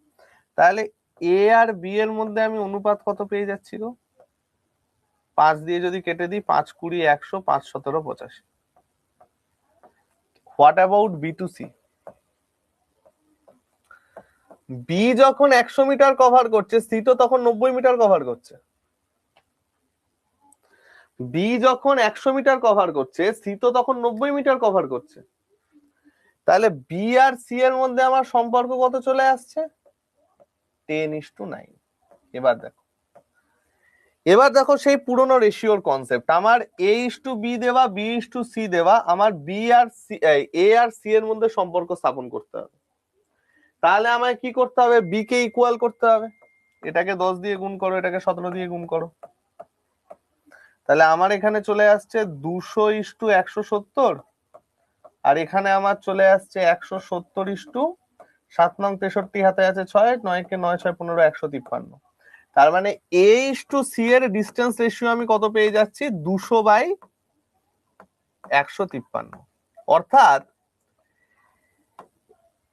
[SPEAKER 1] তাহলে এ আর বি এর মধ্যে আমি অনুপাত কত পেয়ে যাচ্ছি গো? 5 দিয়ে যদি কেটে দিই, 5 20 100, 5 17 85। What about B to C? B যখন 100 মিটার কভার করছে, সি তো তখন 90 মিটার কভার করছে। বি যখন 100 মিটার কভার করছে, সি তো তখন 90 মিটার কভার করছে। তাহলে বি আর সি এর মধ্যে আমার সম্পর্ক কত চলে আসছে, 10:9। এবার দেখো সেই পুরনো রেশিওর কনসেপ্ট, আমার A:B দেওয়া, B:C দেওয়া, আমার বি আর সি, এ আর সি এর মধ্যে সম্পর্ক স্থাপন করতে হবে। তাহলে আমায় কি করতে হবে, বি কে ইকুয়াল করতে হবে। এটাকে 10 দিয়ে গুণ করো, এটাকে 17 দিয়ে গুণ করো। তাহলে আমার এখানে চলে আসছে 200:170, আর এখানে আমার চলে আসছে 170:7 নং 63, হাতে আছে 6, 9 কে 9 6 15 153। তার মানে A:C এর ডিস্টেন্স রেশিও আমি কত পেয়ে যাচ্ছি, 200/153। অর্থাৎ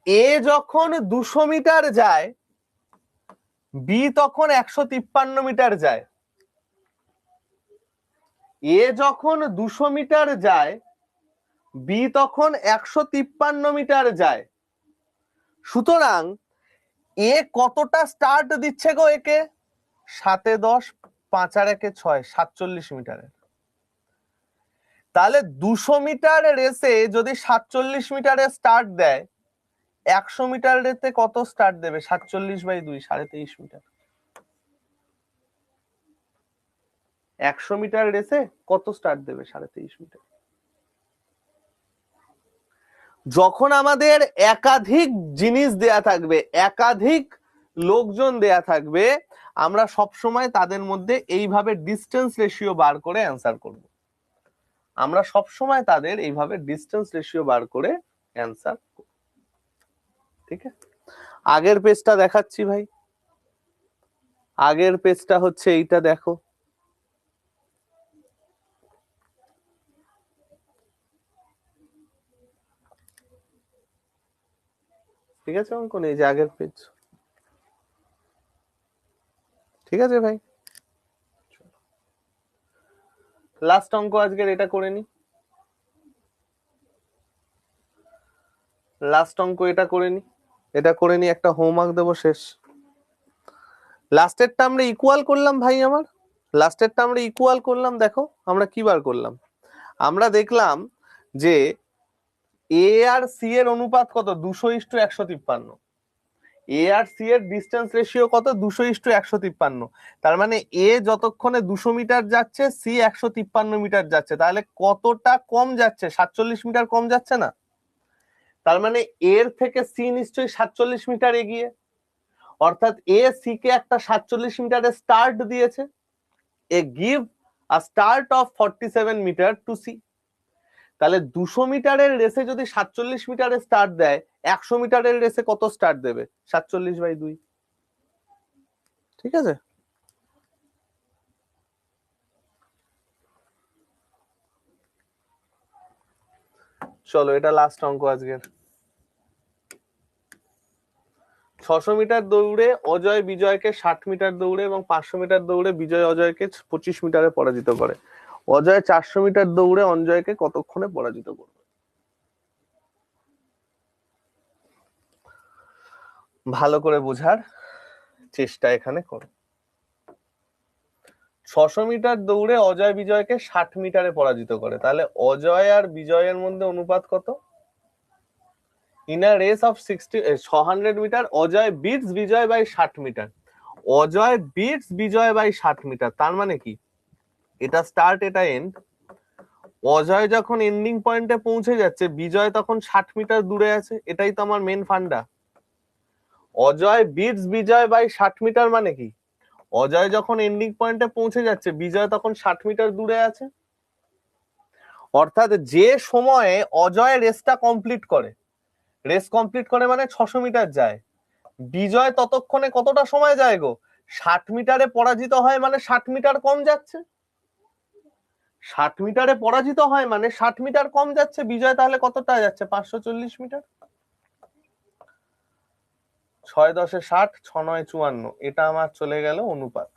[SPEAKER 1] এ যখন 200 মিটার যায়, বি তখন 153 মিটার যায়। এ যখন 200 মিটার যায়, বি তখন 153 মিটার যায়। সুতরাং এ কতটা স্টার্ট দিচ্ছে গো একে, 7 এ 10, 5 আর 1 এ 6, 47 মিটারের। তাহলে 200 মিটার রেসে যদি 47 মিটারে স্টার্ট দেয়, 100 মিটার রেসে কত স্টার্ট দেবে, 47/2, 23.5 মিটার। 100 মিটার রেসে কত স্টার্ট দেবে, 23.5 মিটার। যখন আমাদের একাধিক জিনিস দেয়া থাকবে, একাধিক লোকজন দেয়া থাকবে, আমরা সব সময় তাদের মধ্যে এইভাবে ডিস্টেন্স রেশিও বার করে অ্যান্সার করব। আমরা সব সময় তাদের এইভাবে ডিস্টেন্স রেশিও বার করে অ্যান্সার করব। ঠিক আছে, আগের পেজটা দেখাচ্ছি ভাই। আগের পেজটা হচ্ছে এইটা, দেখো। ঠিক আছে অঙ্কন, এই যে আগের পেজ। ঠিক আছে ভাই, লাস্ট অঙ্ক আজকের এটা করে নি। লাস্ট অঙ্ক এটা করে নি, এটা করে নি, একটা হোমওয়ার্ক দেবো, শেষ। লাস্টেরটা আমরা ইকুয়াল করলাম ভাই, আমার লাস্টেরটা আমরা ইকুয়াল করলাম। দেখো আমরা কি বার করলাম, আমরা দেখলাম যে এ আর সি এর অনুপাত কত, 200:153। এ আর সি এর ডিস্টেন্স রেশিও কত, 200:153। তার মানে এ যতক্ষণে 200 মিটার যাচ্ছে, সি 153 মিটার যাচ্ছে। তাহলে কতটা কম যাচ্ছে, 47 মিটার কম যাচ্ছে না? তার মানে এর থেকে সি নিশ্চয়ই 47 মিটার এগিয়ে। অর্থাৎ এ সি কে একটা 47 মিটারে স্টার্ট দিয়েছে। A give a start of 47 metre to C. তাহলে 200 মিটারের রেসে যদি 47 মিটারে স্টার্ট দেয়, 100 মিটারের রেসে কত স্টার্ট দেবে, 47/2। ঠিক আছে, চলো এটা লাস্ট অঙ্ক আজকের। 600 মিটার দৌড়ে অজয় বিজয়কে 60 মিটার দৌড়ে এবং 500 মিটার দৌড়ে বিজয় অজয়কে 25 মিটারে পরাজিত করে। অজয় 400 মিটার দৌড়ে অঞ্জয়কে কতক্ষণে পরাজিত করবে? ভালো করে বোঝার চেষ্টা এখানে করো। 600 মিটার দৌড়ে অজয় বিজয়কে 60 মিটারে পরাজিত করে, তাহলে অজয় আর বিজয়ের মধ্যে অনুপাত কত? In a race of 600 metre Ajay beats Vijay by 60 metre. Ajay beats Vijay by 60 metre. তার মানে কি, এটা স্টার্ট এটা এন্ড, অজয় যখন এন্ডিং পয়েন্টে পৌঁছে যাচ্ছে বিজয় তখন 60 মিটার দূরে আছে, এটাই তো আমার main funda. Ajay beats Vijay by 60 metre মানে কি, অজয় যখন এন্ডিং পয়েন্টে পৌঁছে যাচ্ছে বিজয় তখন 60 মিটার দূরে আছে। অর্থাৎ যে সময়ে অজয় রেসটা কমপ্লিট করে, রেস কমপ্লিট করে মানে 600 মিটার যায়, বিজয় ততক্ষণে কতটা সময় যায় গো, 60 মিটারে পরাজিত হয় মানে 60 মিটার কম যাচ্ছে, 60 মিটারে পরাজিত হয় মানে 60 মিটার কম যাচ্ছে, বিজয় তাহলে কতটা যাচ্ছে, 540 মিটার। 6 10 60, 6 9 54, এটা আমার চলে গেল অনুপাত,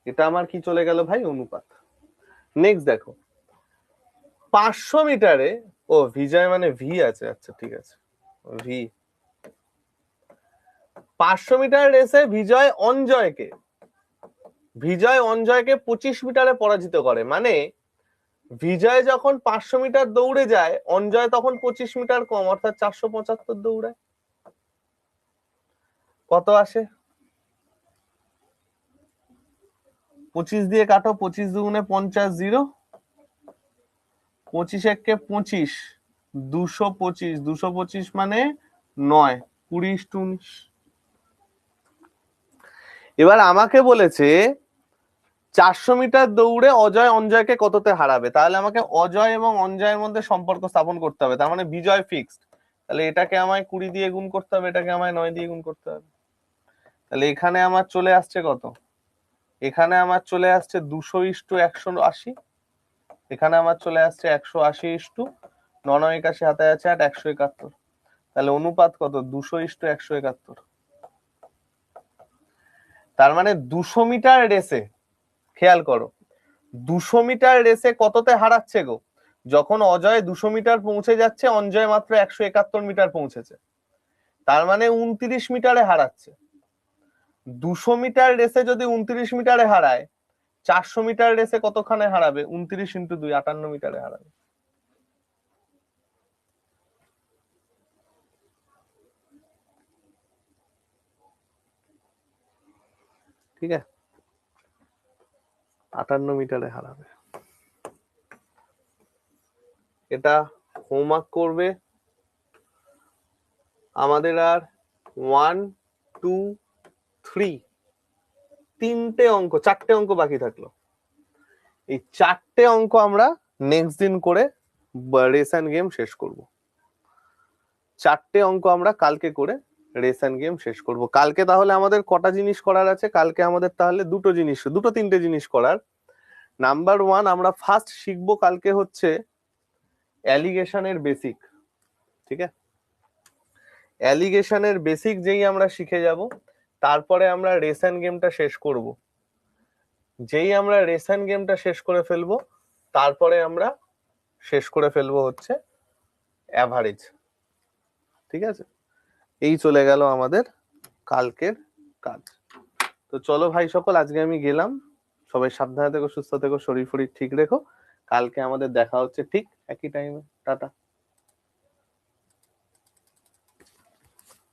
[SPEAKER 1] এটা আমার কি চলে গেল ভাই, অনুপাত। নেক্সট দেখো 500 মিটারে, ও বিজয় মানে ভি আছে, আচ্ছা ঠিক আছে, ভি 500 মিটার রেসে বিজয় অঞ্জয়কে 25 মিটারে পরাজিত করে, মানে বিজয় যখন 500 মিটার দৌড়ে যায় অঞ্জয় তখন 25 মিটার কম, অর্থাৎ 475 দৌড়ায়। কত আসে, 25 দিয়ে কাটো, 25 দুগুণে 50, 0, 25 একে 25, 225, 225 মানে 9, 20:19। এবার আমাকে বলেছে 400 মিটার দৌড়ে অজয় অঞ্জয়কে কততে হারাবে, তাহলে আমাকে অজয় এবং অঞ্জয়ের মধ্যে সম্পর্ক স্থাপন করতে হবে, তার মানে বিজয় ফিক্সড, তাহলে এটাকে আমায় 20 দিয়ে গুণ করতে হবে, এটাকে আমায় 9 দিয়ে গুণ করতে হবে। তাহলে এখানে আমার চলে আসছে কত, এখানে আমার চলে আসছে 200:180, এখানে আমার চলে আসছে 180:9 81 হাতে আছে 8, 171। তাহলে অনুপাত কত, 200:171। তার মানে 200 মিটার রেসে, খেয়াল করো 200 মিটার রেসে কততে হারাচ্ছে গো, যখন অজয় 200 মিটার পৌঁছে যাচ্ছে অঞ্জয় মাত্র 171 মিটার পৌঁছেছে, তার মানে 29 মিটারে হারাচ্ছে। 200 মিটার রেসে যদি 29 মিটারে হারায়, 400 মিটার রেসে কতখানে হারাবে, 29 × 2 58 মিটারে হারাবে। ঠিক আছে, 58 মিটারে হারাবে। এটা হোমওয়ার্ক করবে আমাদের। আর 1 2 3 তিনটে অঙ্ক, 4টে অঙ্ক বাকি থাকলো, এই 4টে অঙ্ক আমরা নেক্সট দিন করে রেস এন্ড গেম শেষ করব। 4টে অঙ্ক আমরা কালকে করে রেস এন্ড গেম শেষ করব। কালকে তাহলে আমাদের কটা জিনিস করার আছে, কালকে আমাদের তাহলে দুটো তিনটে জিনিস করার। নাম্বার 1 আমরা ফার্স্ট শিখবো কালকে হচ্ছে অ্যালিগেশনের বেসিক। ঠিক আছে, অ্যালিগেশনের বেসিক যেই আমরা শিখে যাব, তারপরে আমরা রেস এন্ড গেমটা শেষ করব। যেই আমরা রেস এন্ড গেমটা শেষ করে ফেলবো, তারপরে আমরা শেষ করে ফেলবো হচ্ছে অ্যাভারেজ। ঠিক আছে, এই চলে গেল আমাদের কালকের কাজ। তো চলো ভাই সকল, আজকে আমি গেলাম, সবাই সাবধানে থেকো, সুস্থ থেকো, শরীর ফরীর ঠিক রেখো। কালকে আমাদের দেখা হচ্ছে ঠিক একই টাইমে। টাটা।